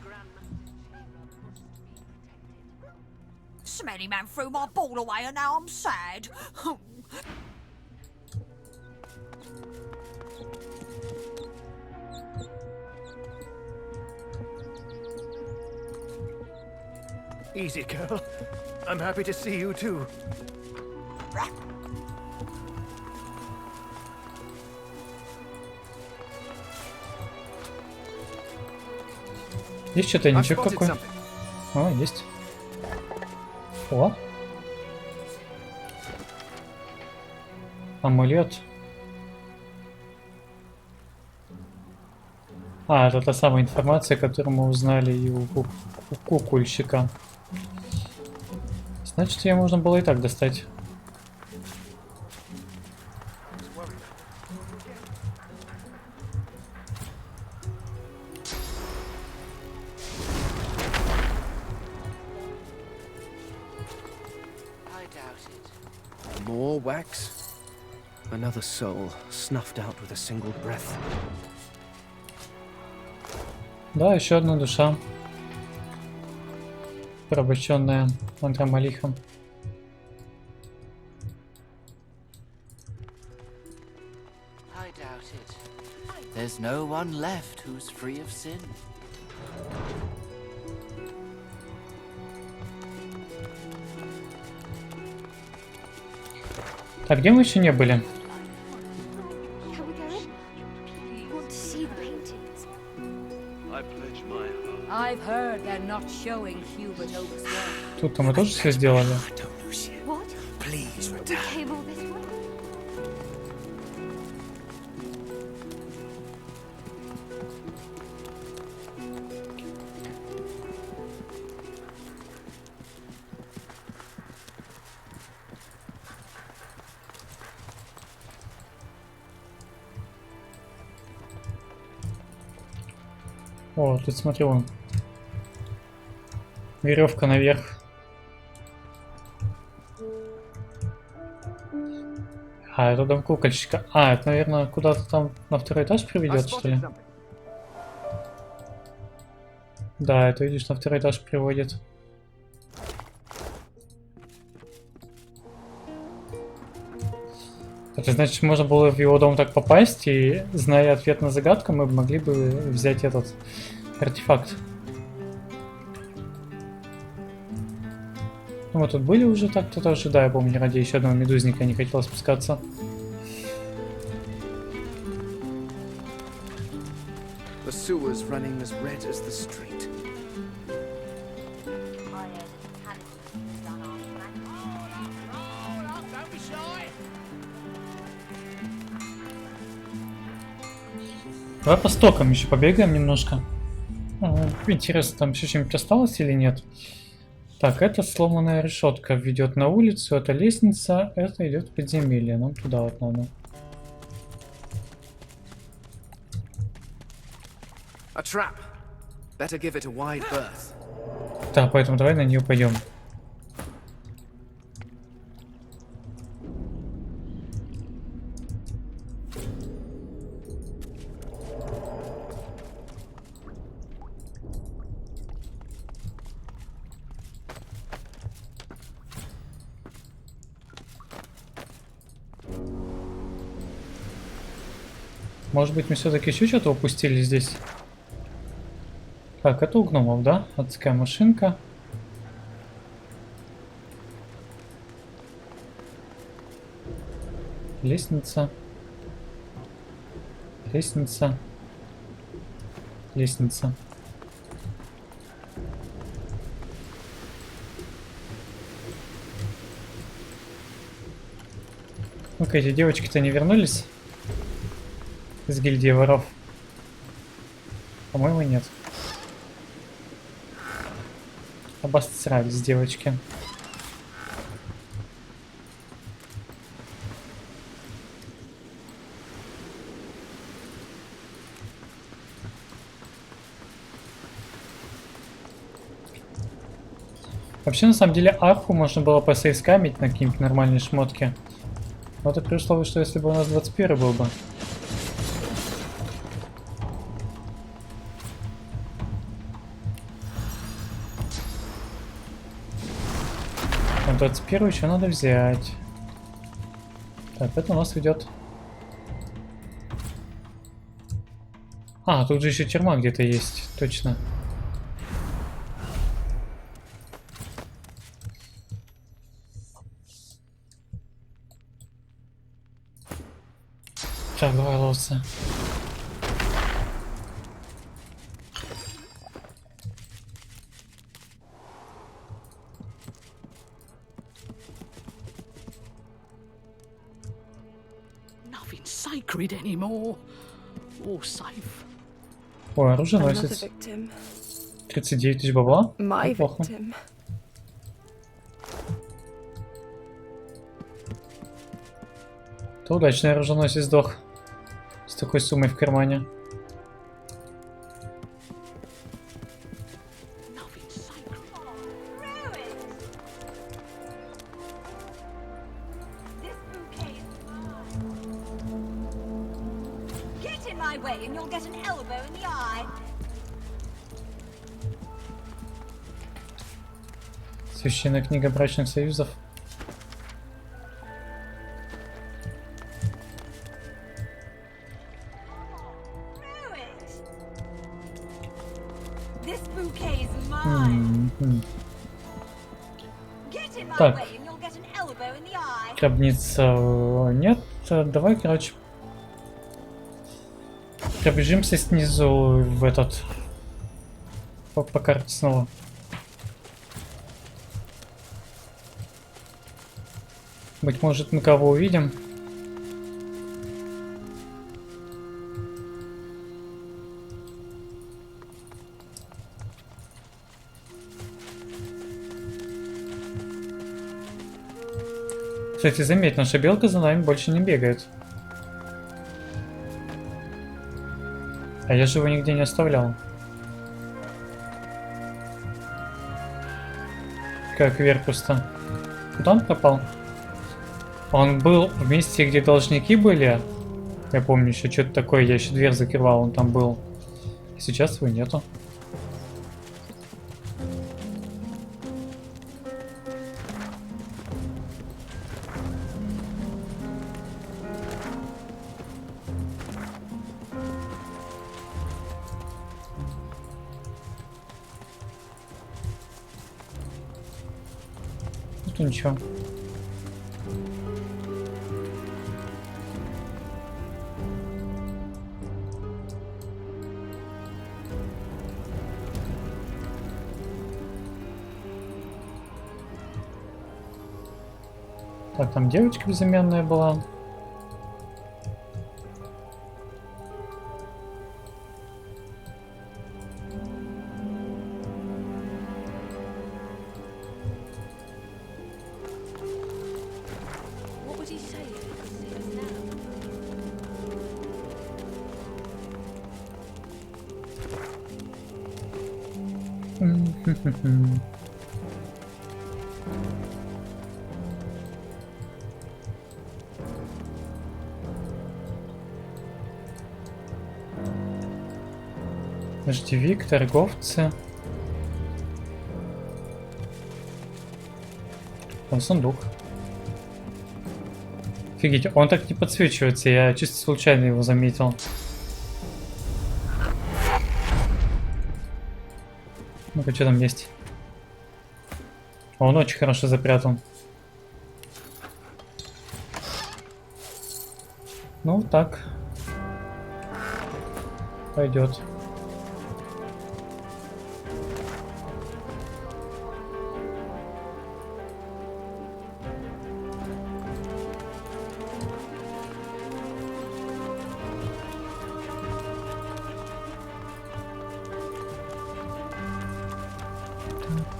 Smelly man threw my ball away and now I'm sad. Easy, girl. I'm happy to see you too. Есть что-то ничего какой? О, есть. О. Амулет. А, это та самая информация, которую мы узнали и у кукольщика. Значит, ее можно было и так достать. More wax? Another soul, snuffed out with a single breath. Да, еще одна душа, порабощенная Андромалихом. I doubt it. There's no one left who's free of sin. Так, где мы еще не были? Тут мы тоже все сделали. to came all this way. О, тут смотри, вон. Веревка наверх. А, это дом кукольщика. А, это, наверное, куда-то там на второй этаж приведет, что ли? Да, это, видишь, на второй этаж приводит. Это значит, можно было в его дом так попасть, и, зная ответ на загадку, мы могли бы взять этот артефакт. Ну, мы тут были уже так-то тоже, да, я помню, ради еще одного медузника не хотел спускаться. The sewer's running as red as the street. Давай по стокам еще побегаем немножко. Интересно, там еще что-нибудь осталось или нет? Так, это сломанная решетка ведет на улицу, это лестница, это идет в подземелье. Нам туда вот надо. A trap. Better give it a wide berth. Да, поэтому давай на нее пойдем. Может быть, мы все-таки еще что-то упустили здесь? Так, это у гномов, да? Адская машинка. Лестница. Лестница. Лестница. Ну-ка, эти девочки-то не вернулись? Из гильдии воров. По-моему, нет. Обосрались девочки. Вообще, на самом деле, арку можно было посейвскамить на какие-нибудь нормальные шмотки. Но это при условии, что если бы у нас 21 был бы. 21 еще надо взять. Так, это у нас ведет. А, тут же еще тюрьма где-то есть, точно. Так, давай ловцы. Sacred anymore or safe. Ой, оружие носит 39 тысяч бабла. Неплохо. То удачный оруженосец сдох с такой суммой в кармане. Священная книга брачных союзов. Так. Гробница нет. Давай, короче, пробежимся снизу в этот по карте снова. Быть может, мы кого увидим. Кстати, заметь, наша белка за нами больше не бегает. А я же его нигде не оставлял. Как Веркус-то? Куда он пропал? Он был в месте, где должники были. Я помню еще что-то такое, я еще дверь закрывал, он там был. Сейчас его нету. Ну ничего. Так, там девочка безымянная была. Дождевик, торговцы. Там сундук. Офигеть, он так не подсвечивается, я чисто случайно его заметил. Ну-ка, что там есть? Он очень хорошо запрятан. Ну, так. Пойдет.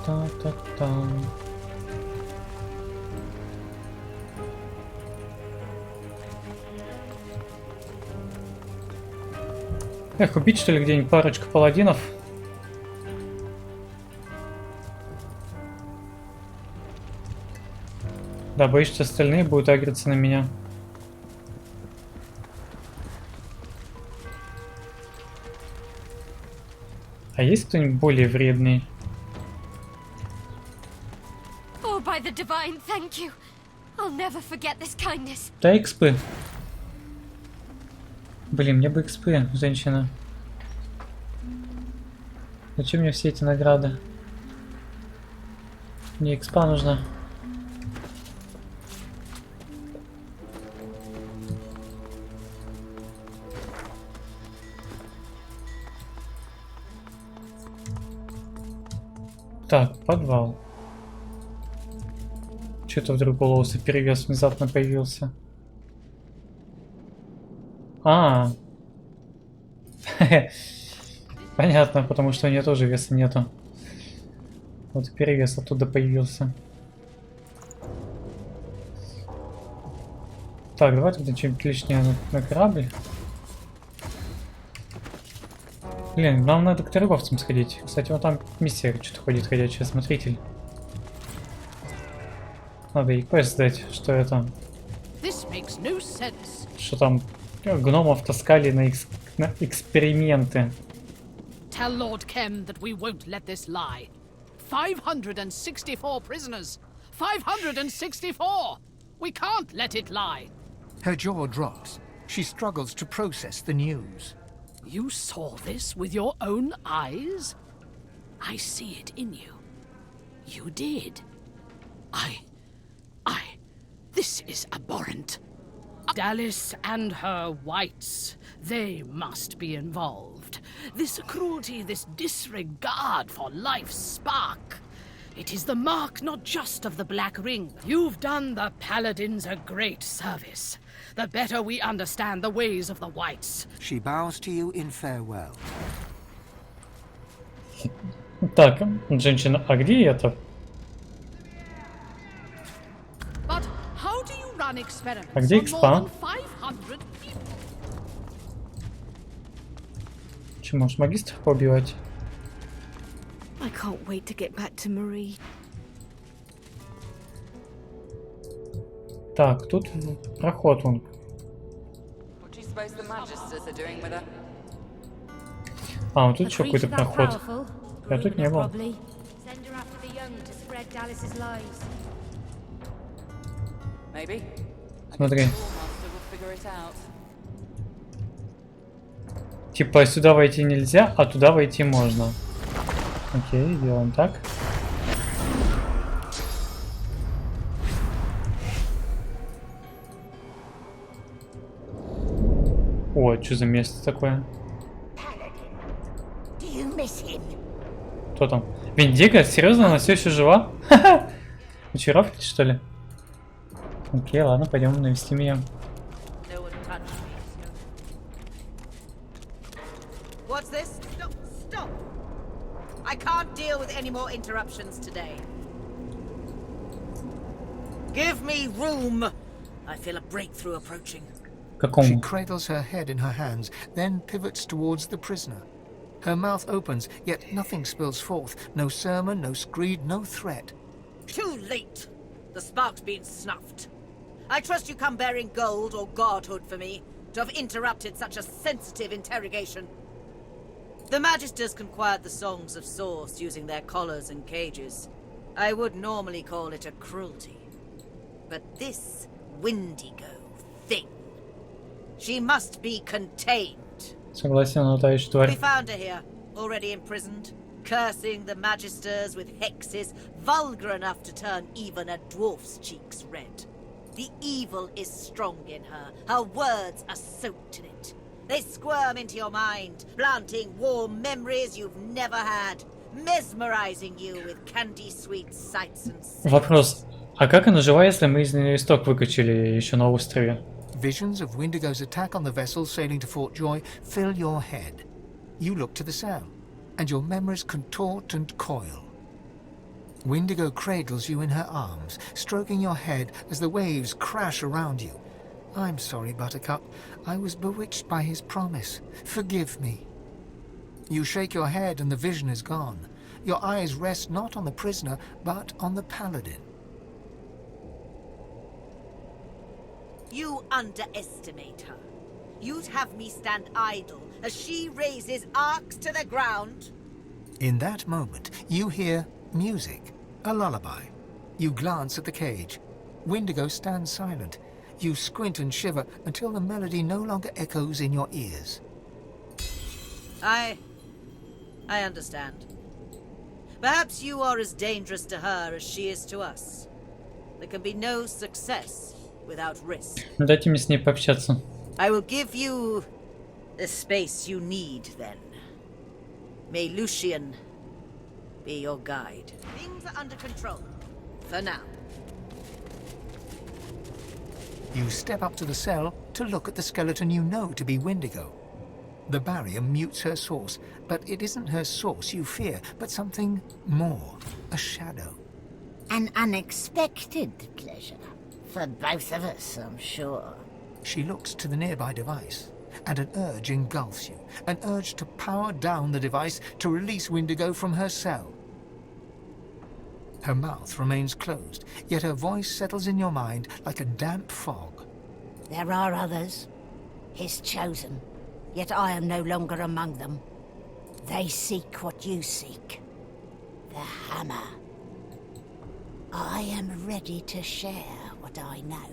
Та-та-та. Эх, убить что ли где-нибудь парочку паладинов? Да, боюсь, что остальные будут агриться на меня. А есть кто-нибудь более вредный? Oh, by the divine, thank you. I'll never forget this kindness. Да, экспы. Блин, мне бы экспы, женщина. Зачем мне все эти награды? Мне экспа нужна. Так, подвал. Что-то вдруг голоса перевес внезапно появился. Понятно, потому что у нее тоже веса нету. Вот перевес оттуда появился. Так, давай тогда что-нибудь лишнее на корабль. Блин, нам надо к торговцам сходить. Кстати, вот там миссия что-то ходит, ходячий смотритель. Надо ей квест сдать, что это. Что там гномов таскали на эксперименты. Tell Lord Kem that we won't let this lie. 564 prisoners. 564! We can't let it lie. Her jaw drops. She struggles to process the news. You saw this with your own eyes? I see it in you. You did. This is abhorrent. Dallas and her whites, they must be involved. This cruelty, this disregard for life's spark. It is the mark not just of the Black Ring. You've done the Paladins a great service. The better we understand the ways of the Whites. She bows to you in farewell. Так, женщина, а где это? But how do you run experiments А где on more экспа? than 500 people? Че, может магистров поубивать? I can't wait to get back to Marie. Так, тут проход вон. What do you suppose the Magisters are doing with her? А, вот тут еще какой-то проход. Я тут не был. Send her after the young to spread Dallas's lies. Maybe. Смотри. Master will figure it out. Типа сюда войти нельзя, а туда войти можно. Окей, делаем так. О, что за место такое? Кто там? Виндиго? Серьезно, она все еще жива? Ха-ха! Очаровки, что ли? Окей, ладно, пойдем навестим ее. What's this? Stop! Stop! I can't deal with any more interruptions today. Give me room! I feel a breakthrough approaching. She cradles her head in her hands, then pivots towards the prisoner. Her mouth opens, yet nothing spills forth. No sermon, no screed, no threat. Too late! The spark's been snuffed. I trust you come bearing gold or godhood for me, to have interrupted such a sensitive interrogation. The Magisters can quiet the songs of Source using their collars and cages. I would normally call it a cruelty. But this Windigo thing, she must be contained. Согласен, летающая тварь. We found her here, already imprisoned, cursing the Magisters with hexes vulgar enough to turn even a dwarf's cheeks red. The evil is strong in her. Her words are soaked in it. They squirm into your mind, planting warm memories you've never had, mesmerizing you with candy-sweet sights and sounds. Вопрос. А как она жива, если мы из нее исток выкачали еще на острове? Visions of Windigo's attack on the vessel sailing to Fort Joy fill your head. You look to the cell, and your memories contort and coil. Windigo cradles you in her arms, stroking your head as the waves crash around you. I'm sorry, Buttercup. I was bewitched by his promise. Forgive me. You shake your head and the vision is gone. Your eyes rest not on the prisoner, but on the paladin. You underestimate her. You'd have me stand idle as she raises arcs to the ground. In that moment, you hear music, a lullaby. You glance at the cage. Windigo stands silent. You squint and shiver until the melody no longer echoes in your ears. I understand. Perhaps you are as dangerous to her as she is to us. There can be no success without risk. Дайте мне с ней пообщаться. I will give you the space you need then. May Lucian be your guide. Things are under control. For now. You step up to the cell to look at the skeleton you know to be Windigo. The barrier mutes her source, but it isn't her source you fear, but something more. A shadow. An unexpected pleasure. For both of us, I'm sure. She looks to the nearby device, and an urge engulfs you. An urge to power down the device to release Windigo from her cell. Her mouth remains closed, yet her voice settles in your mind like a damp fog. There are others, his chosen, yet I am no longer among them. They seek what you seek. The hammer. I am ready to share what I know.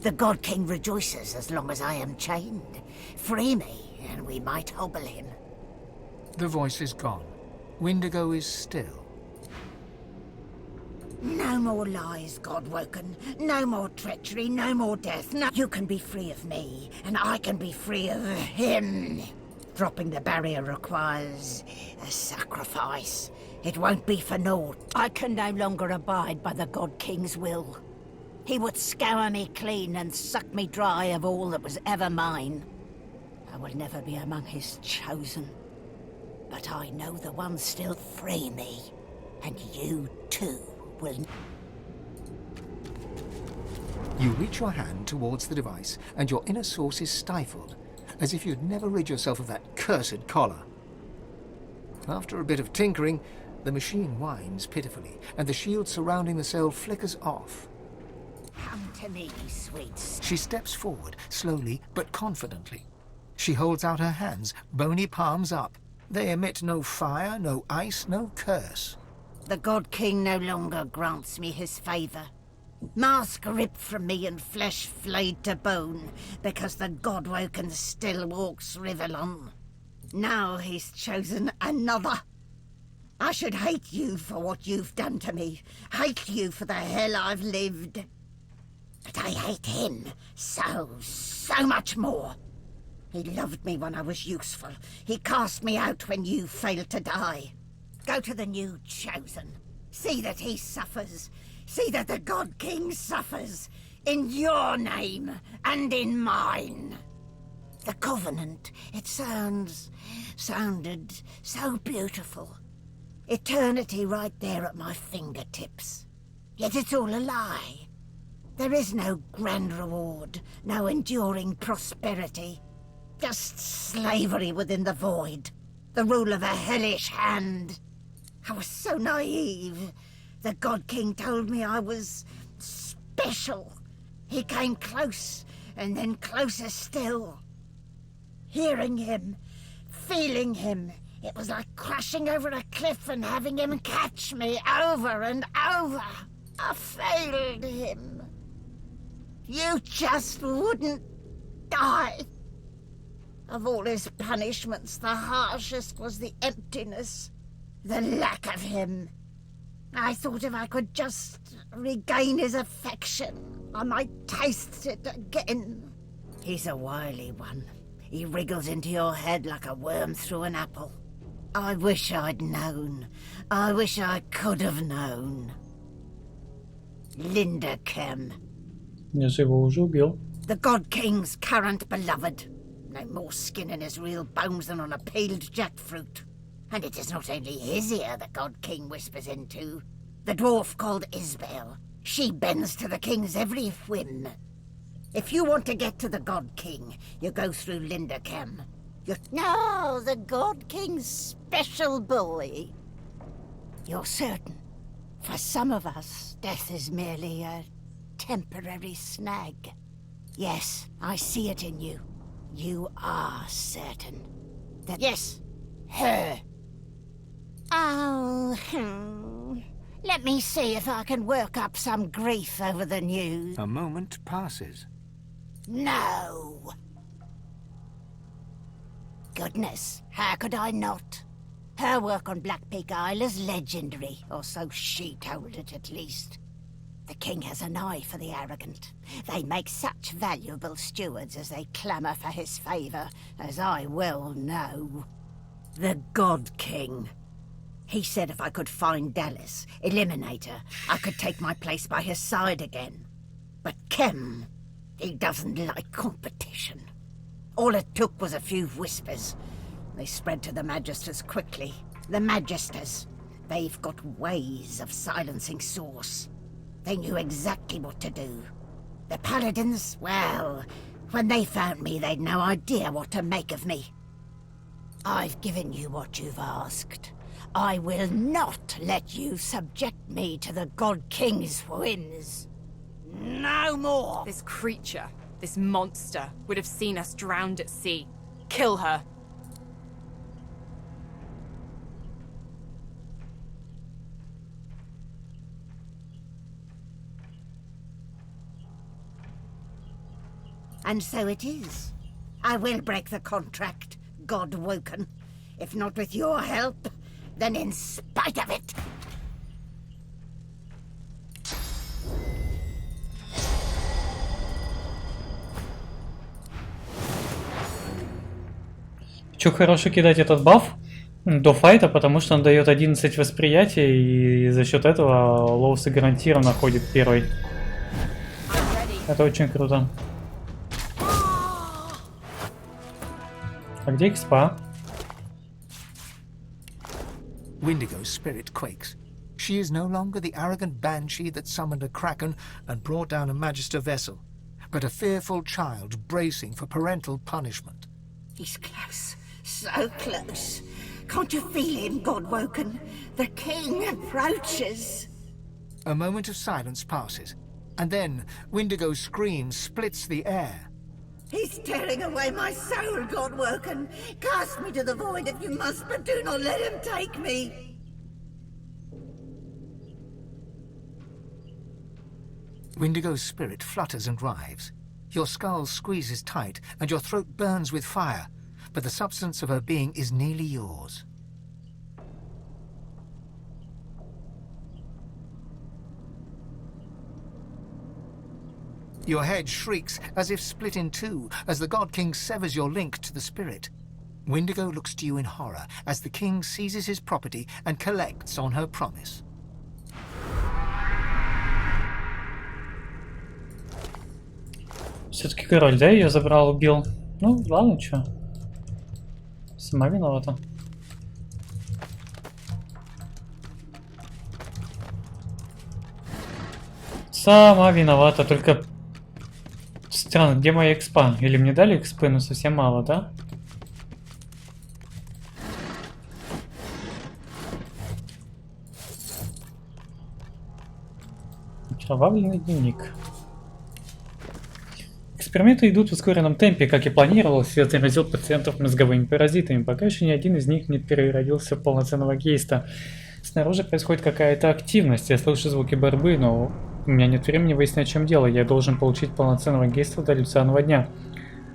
The God King rejoices as long as I am chained. Free me, and we might hobble him. The voice is gone. Windigo is still. No more lies, Godwoken. No more treachery, no more death. No, you can be free of me, and I can be free of him. Dropping the barrier requires a sacrifice. It won't be for naught. I can no longer abide by the God King's will. He would scour me clean and suck me dry of all that was ever mine. I will never be among his chosen. But I know the one still free me. And you too will... You reach your hand towards the device, and your inner source is stifled, as if you'd never rid yourself of that cursed collar. After a bit of tinkering, the machine whines pitifully, and the shield surrounding the cell flickers off. Come to me, sweets. She steps forward, slowly but confidently. She holds out her hands, bony palms up. They emit no fire, no ice, no curse. The God King no longer grants me his favour. Mask ripped from me and flesh flayed to bone, because the God-woken still walks Rivellon. Now he's chosen another. I should hate you for what you've done to me, hate you for the hell I've lived. But I hate him so much more. He loved me when I was useful. He cast me out when you failed to die. Go to the new chosen. See that he suffers. See that the God King suffers. In your name and in mine. The Covenant, it sounded so beautiful. Eternity right there at my fingertips. Yet it's all a lie. There is no grand reward, no enduring prosperity. Just slavery within the void. The rule of a hellish hand. I was so naive. The God King told me I was special. He came close, and then closer still. Hearing him, feeling him, it was like crashing over a cliff and having him catch me over and over. I failed him. You just wouldn't die. Of all his punishments, the harshest was the emptiness, the lack of him. I thought if I could just regain his affection, I might taste it again. He's a wily one. He wriggles into your head like a worm through an apple. I wish I'd known. I wish I could have known. Linda Kem. Я же его уже убил. The God King's current beloved. No more skin in his real bones than on a peeled jackfruit. And it is not only his ear the God King whispers into. The dwarf called Isbel. She bends to the king's every whim. If you want to get to the God King, you go through Linda Kem. No, the God King's special boy. You're certain. For some of us, death is merely a temporary snag. Yes, I see it in you. You are certain that... Yes, her. Oh, let me see if I can work up some grief over the news. A moment passes. No. Goodness, how could I not? Her work on Black Peak Isle is legendary, or so she told it at least. The king has an eye for the arrogant. They make such valuable stewards as they clamour for his favour, as I well know. The God King. He said if I could find Dallas, eliminate her, I could take my place by his side again. But Kem, he doesn't like competition. All it took was a few whispers. They spread to the Magisters quickly. The Magisters, they've got ways of silencing Source. They knew exactly what to do. The Paladins, well, when they found me, they'd no idea what to make of me. I've given you what you've asked. I will not let you subject me to the God King's whims. No more! This creature, this monster, would have seen us drowned at sea. Kill her. And so it is. I will break the contract, God Woken. If not with your help, then in spite of it. Чё хорошо кидать этот баф до файта, потому что он дает 11 восприятий, и за счет этого Лоусы гарантированно ходит первый. Это очень круто. А где экспа? Windigo's spirit quakes. She is no longer the arrogant banshee that summoned a kraken and brought down a magister vessel, but a fearful child bracing for parental punishment. He's close, so close. Can't you feel him, Godwoken? The king approaches. A moment of silence passes, and then Windigo's scream splits the air. He's tearing away my soul, Godwoken. Cast me to the void if you must, but do not let him take me. Windigo's spirit flutters and writhes. Your skull squeezes tight, and your throat burns with fire, but the substance of her being is nearly yours. Your head shrieks as if split in two as the God King severs your link to the spirit. Windigo looks to you in horror as the king seizes his property and collects on her promise. Все-таки король, да, ее забрал, убил. Ну, ладно, чё. Сама виновата. Сама виновата, только... Странно, где моя экспа? Или мне дали экспы, но совсем мало, да? Окровавленный дневник. Эксперименты идут в ускоренном темпе, как и планировалось. Я заразил пациентов мозговыми паразитами. Пока еще ни один из них не переродился в полноценного гейста. Снаружи происходит какая-то активность. Я слышу звуки борьбы, но у меня нет времени выяснять, в чем дело. Я должен получить полноценного гейста до Люцианова дня.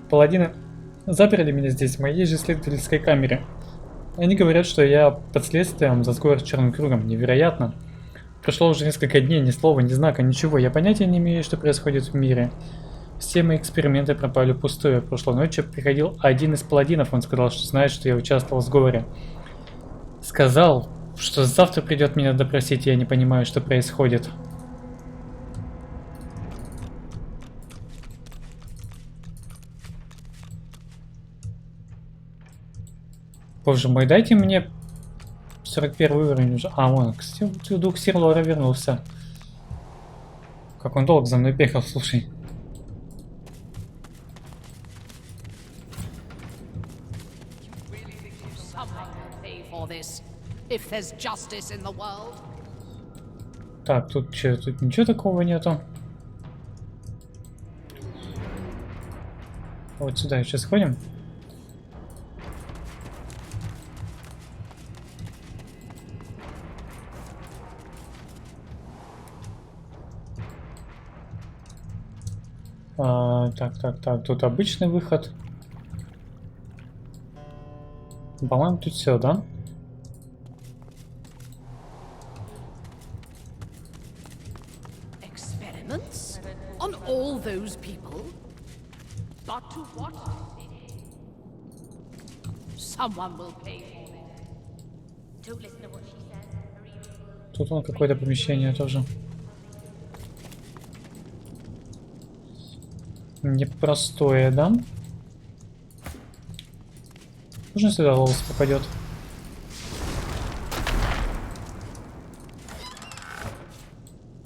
Паладины заперли меня здесь, в моей же исследовательской камере. Они говорят, что я под следствием за сговор с Черным Кругом. Невероятно. Прошло уже несколько дней, ни слова, ни знака, ничего. Я понятия не имею, что происходит в мире. Все мои эксперименты пропали впустую. Прошлой ночью приходил один из паладинов. Он сказал, что знает, что я участвовал в сговоре. Сказал, что завтра придет меня допросить, и я не понимаю, что происходит. Боже мой, дайте мне 41 уровень уже. А, вон, кстати, дух Сирлора вернулся. Как он долго за мной бегал, слушай. Так, тут что, тут ничего такого нету. Вот сюда сейчас сходим. Так, тут обычный выход. По-моему, тут все, да? Experiments on all those people? But to what? Someone will pay for it. Don't listen to what she says. Тут он какое-то помещение тоже. Непростое, да? Можно сюда волос попадет?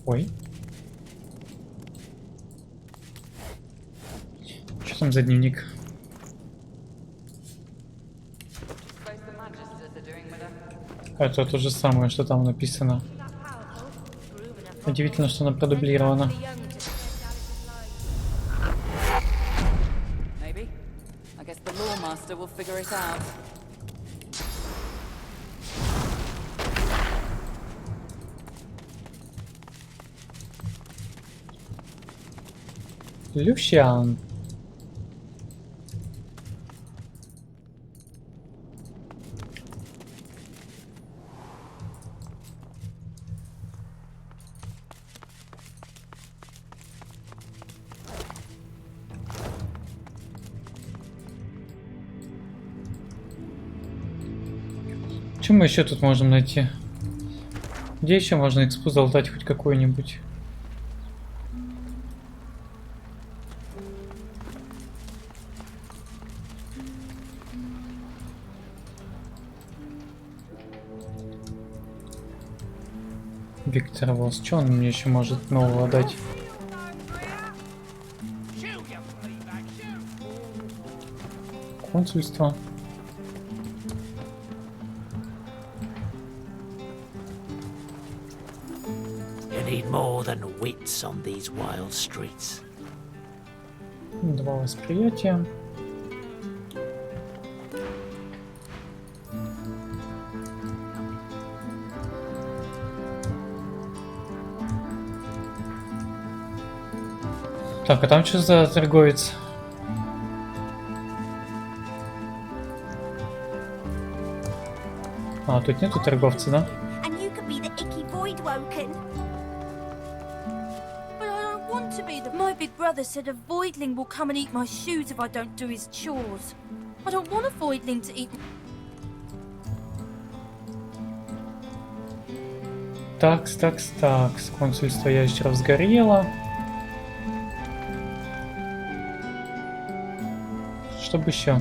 Ой. Что там за дневник? Это то же самое, что там написано. Удивительно, что она продублирована. Will figure it out. Люсиан. Что мы еще тут можем найти? Где еще можно экспу залутать хоть какую-нибудь? Виктор Волс, что он мне еще может нового дать? Консульство. You need more than wits on these wild streets. 2 восприятия. Так, а там что за торговец? А, тут нету торговца, да? And you could be the icky void woken. But I don't want to be the... My big brother said a voidling will come and eat my shoes if I don't do his chores. I don't want a voidling to eat... Такс. Консульство ящеров сгорело. Что бы еще?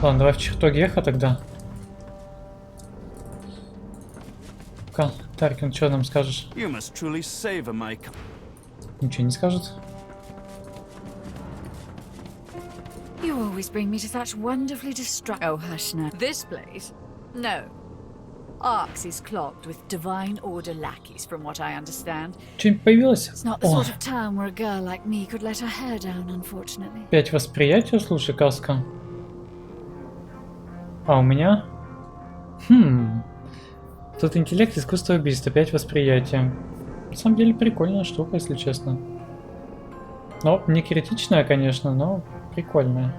Ладно, давай в чертоге эхо тогда. Таркин, что нам скажешь? Ничего не скажет. You always bring me to such wonderfully destructive... Oh, hush now. This place? No. Arx is clogged with divine order lackeys, from what I understand. Что-нибудь появилось? It's not the sort of town where a girl like me could let her hair down, unfortunately. 5 восприятия, слушай, каска. А у меня? Тут интеллект, искусство убийства, 5 восприятия. На самом деле прикольная штука, если честно. Но не критичная, конечно, но прикольная.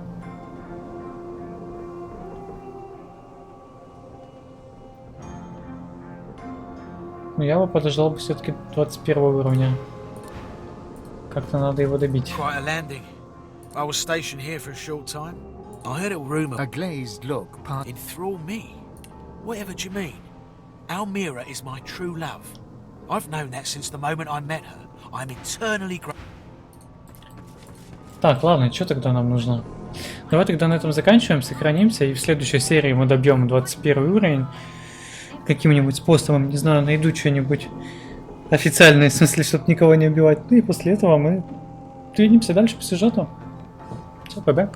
Но я бы подождал бы все-таки 21 уровня. Как-то надо его добить. I was stationed here for a short time. I heard a rumor. A glazed look enthrall me. Whatever do you mean? Almira is my true love. I've known that since the moment I met her. I'm eternally grateful. Так, ладно, что тогда нам нужно? Давай тогда на этом заканчиваем, сохранимся, и в следующей серии мы добьем 21 уровень. Каким-нибудь способом, не знаю, найду что-нибудь официальное, в смысле, чтобы никого не убивать. Ну и после этого мы двинемся дальше по сюжету. Все, пока.